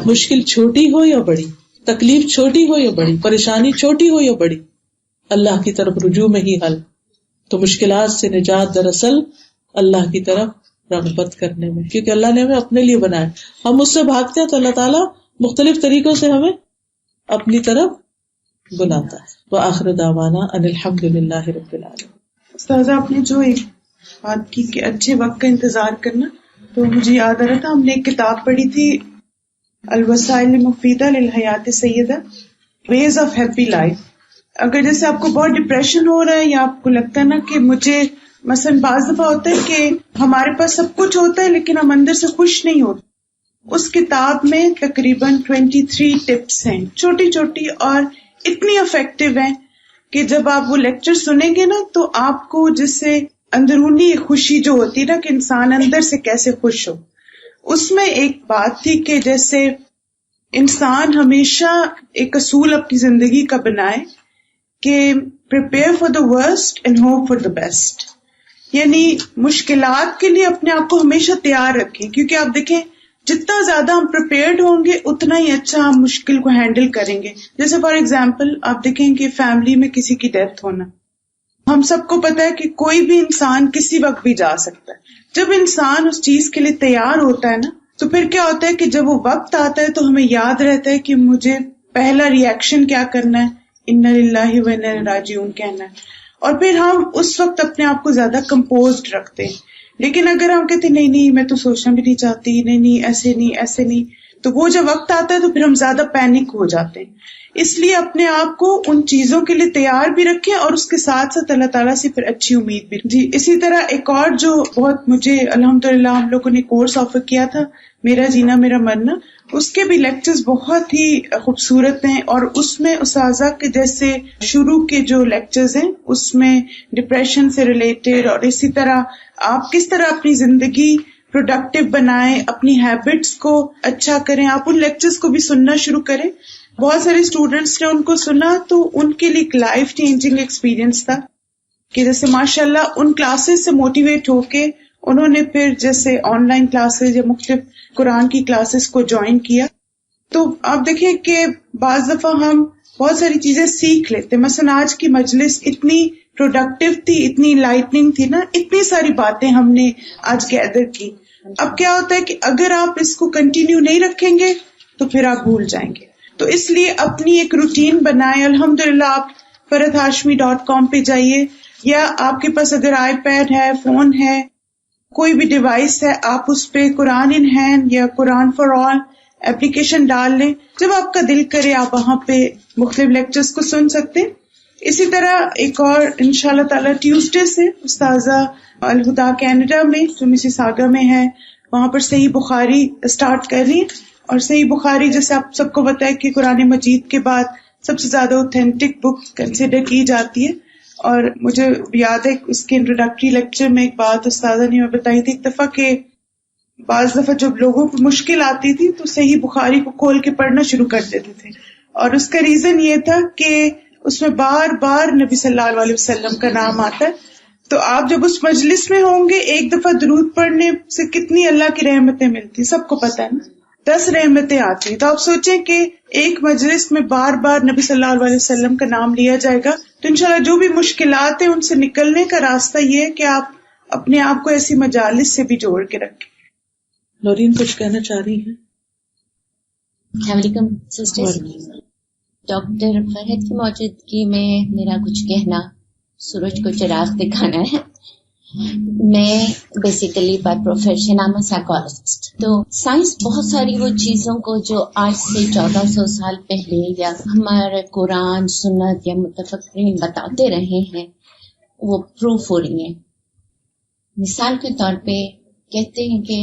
مشکل چھوٹی ہو یا بڑی، تکلیف چھوٹی ہو یا بڑی، پریشانی چھوٹی ہو یا بڑی، اللہ کی طرف رجوع میں ہی حل. تو مشکلات سے نجات دراصل اللہ کی طرف رغبت کرنے میں، کیونکہ اللہ نے ہمیں اپنے لیے بنایا. ہم اس سے بھاگتے ہیں تو اللہ تعالیٰ مختلف طریقوں سے ہمیں اپنی طرف بلاتا ہے. وآخر دعوانا ان الحمد للہ رب العالمین. استاذہ آپ نے جو ایک بات کی کہ اچھے وقت کا انتظار کرنا، تو مجھے یاد آ رہا تھا ہم نے ایک کتاب پڑھی تھی الوسائل المفیدہ للحیات السیدہ، ویز آف ہیپی لائف. اگر جیسے آپ کو بہت ڈپریشن ہو رہا ہے یا آپ کو لگتا ہے نا کہ مجھے مثلاً بعض دفعہ ہوتا ہے کہ ہمارے پاس سب کچھ ہوتا ہے لیکن ہم اندر سے خوش نہیں ہوتے، اس کتاب میں تقریباً 23 ٹپس ہیں، چھوٹی چھوٹی اور اتنی افیکٹو ہیں کہ جب آپ وہ لیکچر سنیں گے نا تو آپ کو جس سے اندرونی خوشی جو ہوتی ہے نا کہ انسان اندر سے کیسے خوش ہو. اس میں ایک بات تھی کہ جیسے انسان ہمیشہ ایک اصول اپنی زندگی کا بنائے کہ prepare for the worst and hope for the best, یعنی مشکلات کے لیے اپنے آپ کو ہمیشہ تیار رکھیں، کیونکہ آپ دیکھیں جتنا زیادہ ہم پریپیئرڈ ہوں گے اتنا ہی اچھا ہم مشکل کو ہینڈل کریں گے. جیسے فار ایگزامپل آپ دیکھیں کہ فیملی میں کسی کی ڈیتھ ہونا، ہم سب کو پتا ہے کہ کوئی بھی انسان کسی وقت بھی جا سکتا ہے. جب انسان اس چیز کے لیے تیار ہوتا ہے نا تو پھر کیا ہوتا ہے کہ جب وہ وقت آتا ہے تو ہمیں یاد رہتا ہے کہ مجھے پہلا ریئیکشن کیا کرنا ہے، انا للہ و انا الیہ راجعون کہنا ہے، اور پھر ہم اس وقت اپنے آپ کو زیادہ کمپوزڈ رکھتے ہیں. لیکن اگر ہم کہتے نہیں میں تو سوچنا بھی نہیں چاہتی، نہیں ایسے نہیں، تو وہ جب وقت آتا ہے تو پھر ہم زیادہ پینک ہو جاتے ہیں. اس لیے اپنے آپ کو ان چیزوں کے لیے تیار بھی رکھیں اور اس کے ساتھ ساتھ اللہ تعالیٰ سے پھر اچھی امید بھی. جی اسی طرح ایک اور جو بہت مجھے الحمدللہ ہم لوگوں نے کورس آفر کیا تھا، میرا جینا میرا مرنا، اس کے بھی لیکچرز بہت ہی خوبصورت ہیں، اور اس میں اساتذہ کے جیسے شروع کے جو لیکچرز ہیں اس میں ڈپریشن سے ریلیٹڈ، اور اسی طرح آپ کس طرح اپنی زندگی پروڈکٹیو بنائیں، اپنی ہیبٹس کو اچھا کریں. آپ ان لیکچرز کو بھی سننا شروع کریں. بہت سارے اسٹوڈینٹس نے ان کو سنا تو ان کے لیے ایک لائف چینجنگ ایکسپیرینس تھا کہ جیسے ماشاءاللہ ان کلاسز سے موٹیویٹ ہو کے انہوں نے پھر جیسے آن لائن کلاسز یا مختلف قرآن کی کلاسز کو جوائن کیا. تو آپ دیکھیں کہ بعض دفعہ ہم بہت ساری چیزیں سیکھ لیتے، مثلا آج کی مجلس اتنی پروڈکٹیو تھی، اتنی لائٹننگ تھی نا، اتنی ساری باتیں ہم نے آج گیدر کی. اب کیا ہوتا ہے کہ اگر آپ اس کو کنٹینیو نہیں رکھیں گے تو پھر آپ بھول جائیں گے. تو اس لیے اپنی ایک روٹین بنائیں. الحمدللہ آپ farhathashmi.com پہ جائیے، یا آپ کے پاس اگر آئی پیڈ ہے، فون ہے، کوئی بھی ڈیوائس ہے، آپ اس پہ قرآن ان ہینڈ یا قرآن فار آل اپلیکیشن ڈال لیں. جب آپ کا دل کرے آپ وہاں پہ مختلف لیکچرز کو سن سکتے. اسی طرح ایک اور انشاءاللہ تعالی ٹیوزڈے سے استاذہ الہدا کینیڈا میں جو مسیساگا میں ہے وہاں پر صحیح بخاری اسٹارٹ کر رہی ہیں. اور صحیح بخاری جیسے آپ سب کو پتہ ہے کہ قرآن مجید کے بعد سب سے زیادہ اوتھینٹک بک کنسیڈر کی جاتی ہے. اور مجھے یاد ہے اس کے انٹروڈکٹری لیکچر میں ایک بات استاذہ نے بتائی تھی ایک دفعہ کہ بعض دفعہ جب لوگوں کو مشکل آتی تھی تو صحیح بخاری کو کھول کے پڑھنا شروع کر دیتے تھے، اور اس کا ریزن یہ تھا کہ اس میں بار بار نبی صلی اللہ علیہ وسلم کا نام آتا ہے. تو آپ جب اس مجلس میں ہوں گے ایک دفعہ درود پڑھنے سے کتنی اللہ کی رحمتیں ملتی، سب کو پتہ ہے نا، 10 رحمتیں آتی. تو آپ سوچیں کہ ایک مجلس میں بار بار نبی صلی اللہ علیہ وسلم کا نام لیا جائے گا تو انشاءاللہ جو بھی مشکلات ہیں ان سے نکلنے کا راستہ یہ ہے کہ آپ اپنے آپ کو ایسی مجالس سے بھی جوڑ کے رکھیں. نورین کچھ کہنا چاہ رہی ہیں؟ السلام علیکم سسٹر. ڈاکٹر فرحت کی موجودگی میں میرا کچھ کہنا، سورج کو چراغ دکھانا ہے. میں basically by profession M A psychologist. تو سائنس بہت ساری وہ چیزوں کو جو آج سے 1400 سال پہلے یا ہمارے قرآن سنت یا متفقین بتاتے رہے ہیں وہ پروف ہو رہی ہیں. مثال کے طور پہ کہتے ہیں کہ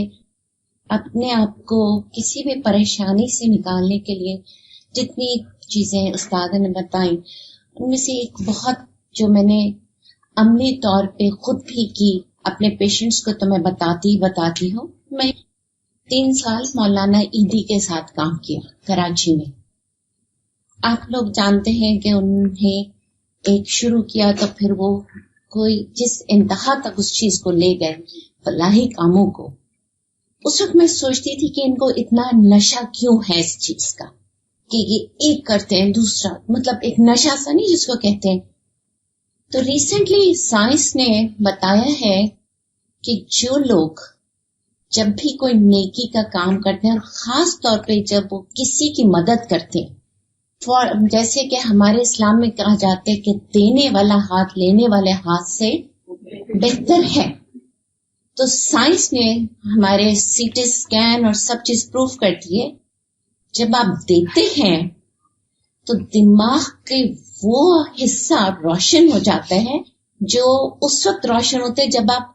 اپنے آپ کو کسی بھی پریشانی سے نکالنے کے لیے جتنی چیزیں استاد نے بتائیں ان میں سے ایک بہت جو میں نے عملی طور پہ خود بھی کی، اپنے پیشنٹس کو تو میں بتاتی ہوں. میں 3 سال مولانا عیدی کے ساتھ کام کیا کراچی میں. آپ لوگ جانتے ہیں کہ انہیں ایک شروع کیا تو پھر وہ کوئی جس انتہا تک اس چیز کو لے گئے فلاحی کاموں کو. اس وقت میں سوچتی تھی کہ ان کو اتنا نشہ کیوں ہے اس چیز کا کہ یہ ایک کرتے ہیں دوسرا، مطلب ایک نشہ سا نہیں جس کو کہتے ہیں. تو ریسنٹلی سائنس نے بتایا ہے کہ جو لوگ جب بھی کوئی نیکی کا کام کرتے ہیں اور خاص طور پہ جب وہ کسی کی مدد کرتے ہیں، جیسے کہ ہمارے اسلام میں کہا جاتا ہے کہ دینے والا ہاتھ لینے والے ہاتھ سے بہتر ہے. تو سائنس نے ہمارے سی ٹی اسکین اور سب چیز پروف کرتی ہے جب آپ دیتے ہیں تو دماغ کے وہ حصہ روشن ہو جاتا ہے جو اس وقت روشن ہوتا ہے جب آپ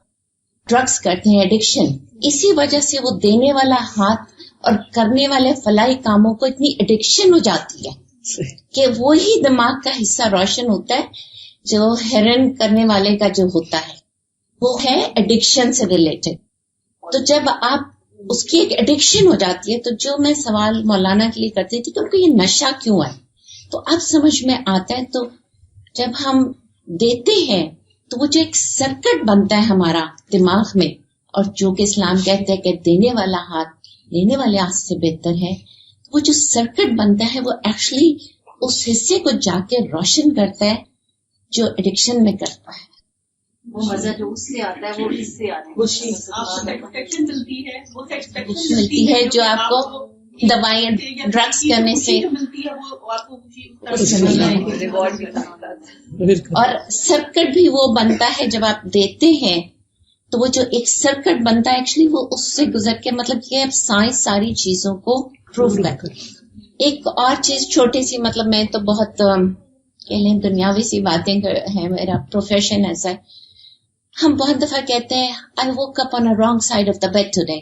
ڈرگس کرتے ہیں، ایڈکشن. اسی وجہ سے وہ دینے والا ہاتھ اور کرنے والے فلاحی کاموں کو اتنی ایڈکشن ہو جاتی ہے کہ وہی دماغ کا حصہ روشن ہوتا ہے جو ہیرن کرنے والے کا جو ہوتا ہے وہ ہے ایڈکشن سے ریلیٹڈ. تو جب آپ اس کی ایک ایڈکشن ہو جاتی ہے تو جو میں سوال مولانا کے لیے کرتی تھی کہ ان کو یہ نشہ کیوں ہے تو اب سمجھ میں آتا ہے. تو جب ہم دیتے ہیں تو وہ جو ایک سرکٹ بنتا ہے ہمارا دماغ میں، اور جو کہ اسلام کہتے ہیں کہ دینے والا ہاتھ لینے والے ہاتھ سے بہتر ہے، وہ جو سرکٹ بنتا ہے وہ ایکچولی اس حصے کو جا کے روشن کرتا ہے جو ایڈکشن میں کرتا ہے. وہ مزہ جو اس سے آتا ہے وہ اس سے آتا ہے، وہ سیٹسفیکشن ملتی ہے، وہ سیٹسفیکشن ملتی ہے جو آپ کو دوائیں ڈرگس کرنے سے ملتی ہے، وہ آپ کو ریوارڈ ملتا ہے. اور سرکٹ بھی وہ بنتا ہے جب آپ دیتے ہیں تو وہ جو ایک سرکٹ بنتا ہے ایکچولی وہ اس سے گزر کے، مطلب یہ اب سائنس ساری چیزوں کو پروف کرتی ہے. ایک اور چیز چھوٹی سی، مطلب میں تو بہت کہہ لیں دنیاوی سی باتیں ہیں، میرا پروفیشن ایسا ہے. ہم بہت دفعہ کہتے ہیں I woke up on a wrong side of the bed today.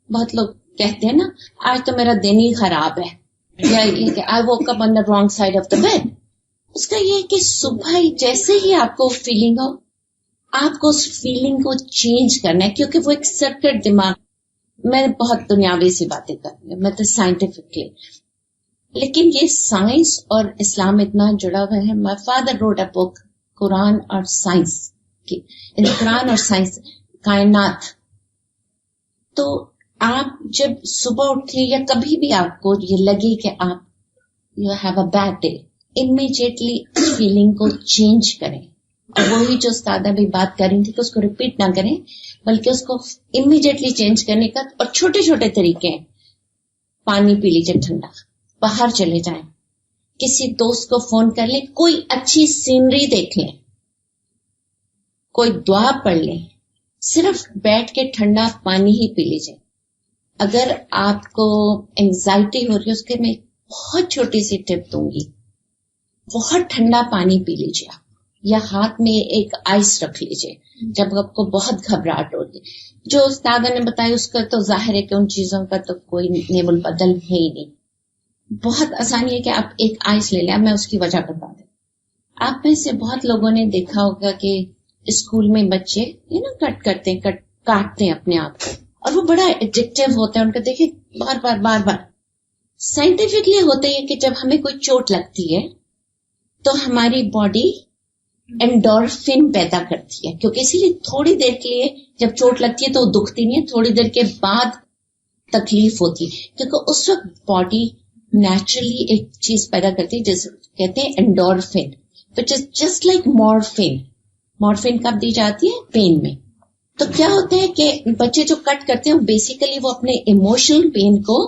بہت لوگ کہتے ہیں نا آج تو میرا دن ہی خراب ہے، یا یہ کہ I woke up on the wrong side of the bed. اس کا یہ ہے کہ صبح جیسے ہی آپ کو فیلنگ ہو آپ کو اس فیلنگ کو چینج کرنا ہے، کیونکہ وہ ایک سرکٹ دماغ. میں بہت دنیاوی سی باتیں کر رہی ہوں، میں تو سائنٹیفکلی، لیکن یہ سائنس اور اسلام اتنا جڑا ہوا ہے. مائی فادر روٹ اے بک قرآن اور سائنس کی، قرآن اور سائنس کائنات. تو آپ جب صبح اٹھیں یا کبھی بھی آپ کو یہ لگے کہ آپ you have a bad day, immediately اس فیلنگ کو چینج کریں. اور وہی جو استاد بھی بات کر رہی تھی کہ اس کو ریپیٹ نہ کریں بلکہ اس کو امیجیٹلی چینج کرنے کا. اور چھوٹے چھوٹے طریقے ہیں، پانی پی لیجیے ٹھنڈا، باہر چلے جائیں، کسی دوست کو فون کر لیں، کوئی اچھی سینری دیکھ لیں، کوئی دعا پڑھ لیں، صرف بیٹھ کے ٹھنڈا پانی ہی پی لیجیے. اگر آپ کو انگزائٹی ہو رہی ہے اس کے میں بہت چھوٹی سی ٹپ دوں گی، بہت ٹھنڈا پانی پی لیجیے آپ، یا ہاتھ میں ایک آئس رکھ لیجیے جب آپ کو بہت گھبراہٹ ہو رہی ہے. جو استاد نے بتایا اس کا تو ظاہر ہے کہ ان چیزوں کا تو کوئی نیب البدل ہے ہی نہیں. بہت آسانی ہے کہ آپ ایک آئس لے لیں. میں اس کی وجہ بتا دیں. آپ میں سے بہت لوگوں نے دیکھا ہوگا کہ اسکول میں بچے کٹ کرتے ہیں، کاٹتے ہیں اپنے آپ کو، اور وہ بڑا ایڈکٹیو ہوتا ہے ان کا. دیکھیں بار بار سائنٹیفکلی ہوتا ہے کہ جب ہمیں کوئی چوٹ لگتی ہے تو ہماری باڈی اینڈورفن پیدا کرتی ہے، کیونکہ اسی لیے تھوڑی دیر کے لیے جب چوٹ لگتی ہے تو وہ دکھتی نہیں ہے، تھوڑی دیر کے بعد تکلیف ہوتی ہے، کیونکہ اس وقت باڈی نیچرلی ایک چیز پیدا کرتی ہے جسے کہتے ہیں endorphin, which is just like morphine. Morphine کب دی جاتی ہے؟ پین میں. تو کیا ہوتا ہے کہ بچے جو کٹ کرتے ہیں بیسیکلی وہ اپنے ایموشنل پین کو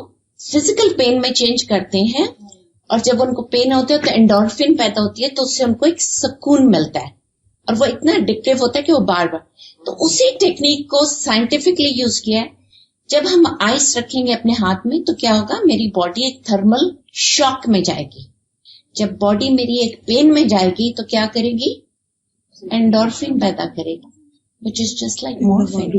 فزیکل پین میں چینج کرتے ہیں، اور جب ان کو پین ہوتا ہے تو اینڈورفن پیدا ہوتی ہے، تو اس سے ان کو ایک سکون ملتا ہے، اور وہ اتنا ایڈکٹیو ہوتا ہے کہ وہ بار بار. تو اسی ٹیکنیک کو سائنٹیفکلی یوز کیا ہے. جب ہم آئس رکھیں گے اپنے ہاتھ میں تو کیا ہوگا، میری باڈی ایک تھرمل شاک میں جائے گی. جب باڈی میری ایک پین میں جائے گی تو کیا کرے گی، اینڈورفن پیدا کرے گی، which is just like morphine.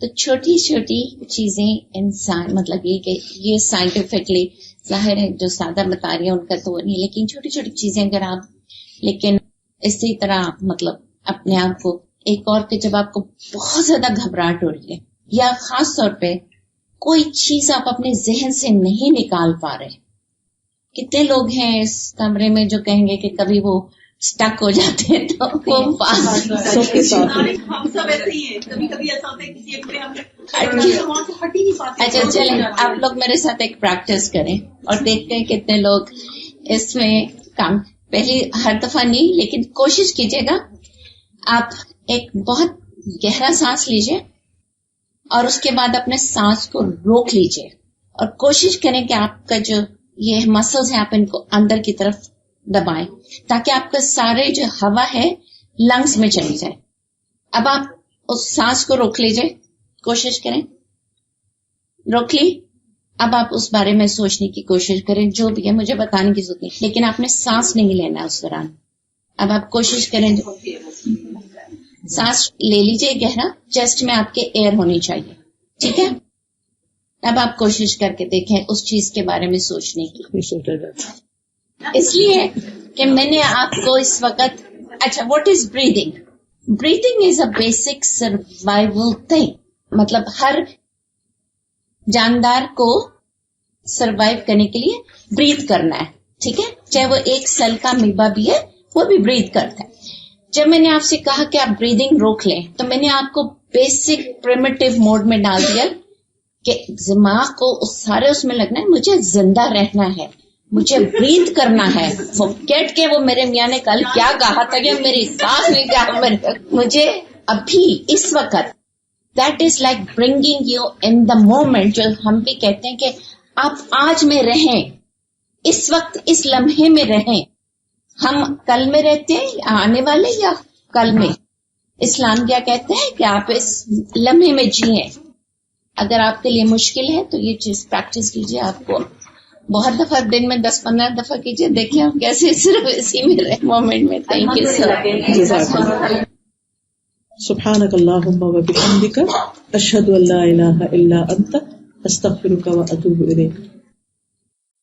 تو چھوٹی چھوٹی چیزیں انسان، مطلب یہ کہ یہ سائنٹیفکلی ظاہر ہے جو سادہ بتا رہی ہے ان کا تو نہیں، لیکن چھوٹی چھوٹی چیزیں اگر آپ، لیکن اسی طرح مطلب اپنے آپ کو ایک اور کہ جب آپ کو بہت زیادہ گھبراہٹ ہو رہی ہے یا خاص طور پہ کوئی چیز آپ اپنے ذہن سے نہیں نکال پا رہے، کتنے لوگ ہیں اس کمرے میں جو کہیں گے کہ کبھی وہ اسٹک ہو جاتے ہیں تو وہ سب کے ساتھ ہم سب ایسے ہی ہیں. کبھی کبھی ایسا ہوتا ہے کسی ایک پہ ہم وہاں سے ہٹ ہی نہیں پاتے. اچھا چلیں آپ لوگ میرے ساتھ ایک پریکٹس کریں اور دیکھتے ہیں کتنے لوگ اس میں کام. پہلی ہر دفعہ نہیں لیکن کوشش کیجیے گا. آپ ایک بہت گہرا سانس لیجیے اور اس کے بعد اپنے سانس کو روک لیجیے اور کوشش کریں کہ آپ کا جو یہ مسلز ہیں آپ ان کو اندر کی طرف دبائیں تاکہ آپ کا سارے جو ہوا ہے لنگس میں چلی جائے. اب آپ اس سانس کو روک لیجیے, کوشش کریں, روک لی. اب آپ اس بارے میں سوچنے کی کوشش کریں جو بھی ہے, مجھے بتانے کی ضرورت نہیں, لیکن آپ نے سانس نہیں لینا اس دوران. اب آپ کوشش کریں, سانس لے لیجیے گہرا, چیسٹ میں آپ کے ایئر ہونی چاہیے, ٹھیک ہے. اب آپ کوشش کر کے دیکھیں اس چیز کے بارے میں سوچنے کی, اس لیے کہ میں نے آپ کو اس وقت, اچھا what is breathing? Breathing is a basic survival thing. مطلب ہر جاندار کو سروائیو کرنے کے لیے بریتھ کرنا ہے, ٹھیک ہے. چاہے وہ ایک سیل کا میبا بھی ہے وہ بھی بریتھ کرتا ہے. جب میں نے آپ سے کہا کہ آپ بریدنگ روک لیں تو میں نے آپ کو بیسک پریمیٹیو موڈ میں ڈال دیا کہ دماغ کو سارے اس میں لگنا ہے مجھے زندہ رہنا ہے, مجھے بریتھ کرنا ہے. فورگیٹ کہ وہ میرے میاں نے کل کیا کہا تھا کہ میری سانس نے کیا, مجھے ابھی اس وقت. That is like bringing you in the moment, جو ہم بھی کہتے ہیں کہ آپ آج میں رہیں, اس وقت اس لمحے میں رہیں. ہم کل میں رہتے ہیں آنے والے یا کل میں. اسلام کیا کہتے ہیں کہ آپ اس لمحے میں جیئیں. اگر آپ کے لیے مشکل ہے تو یہ چیز پریکٹس کیجیے. آپ کو بہت دفعہ دن میں 10-15 دفعہ کیجیے, دیکھیں آپ کیسے صرف اسی میں رہے مومنٹ میں. Thank you sir. سبحانک اللہم و بحمدک اشہد ان لا الہ الا انت استغفرک و اتوب الیک.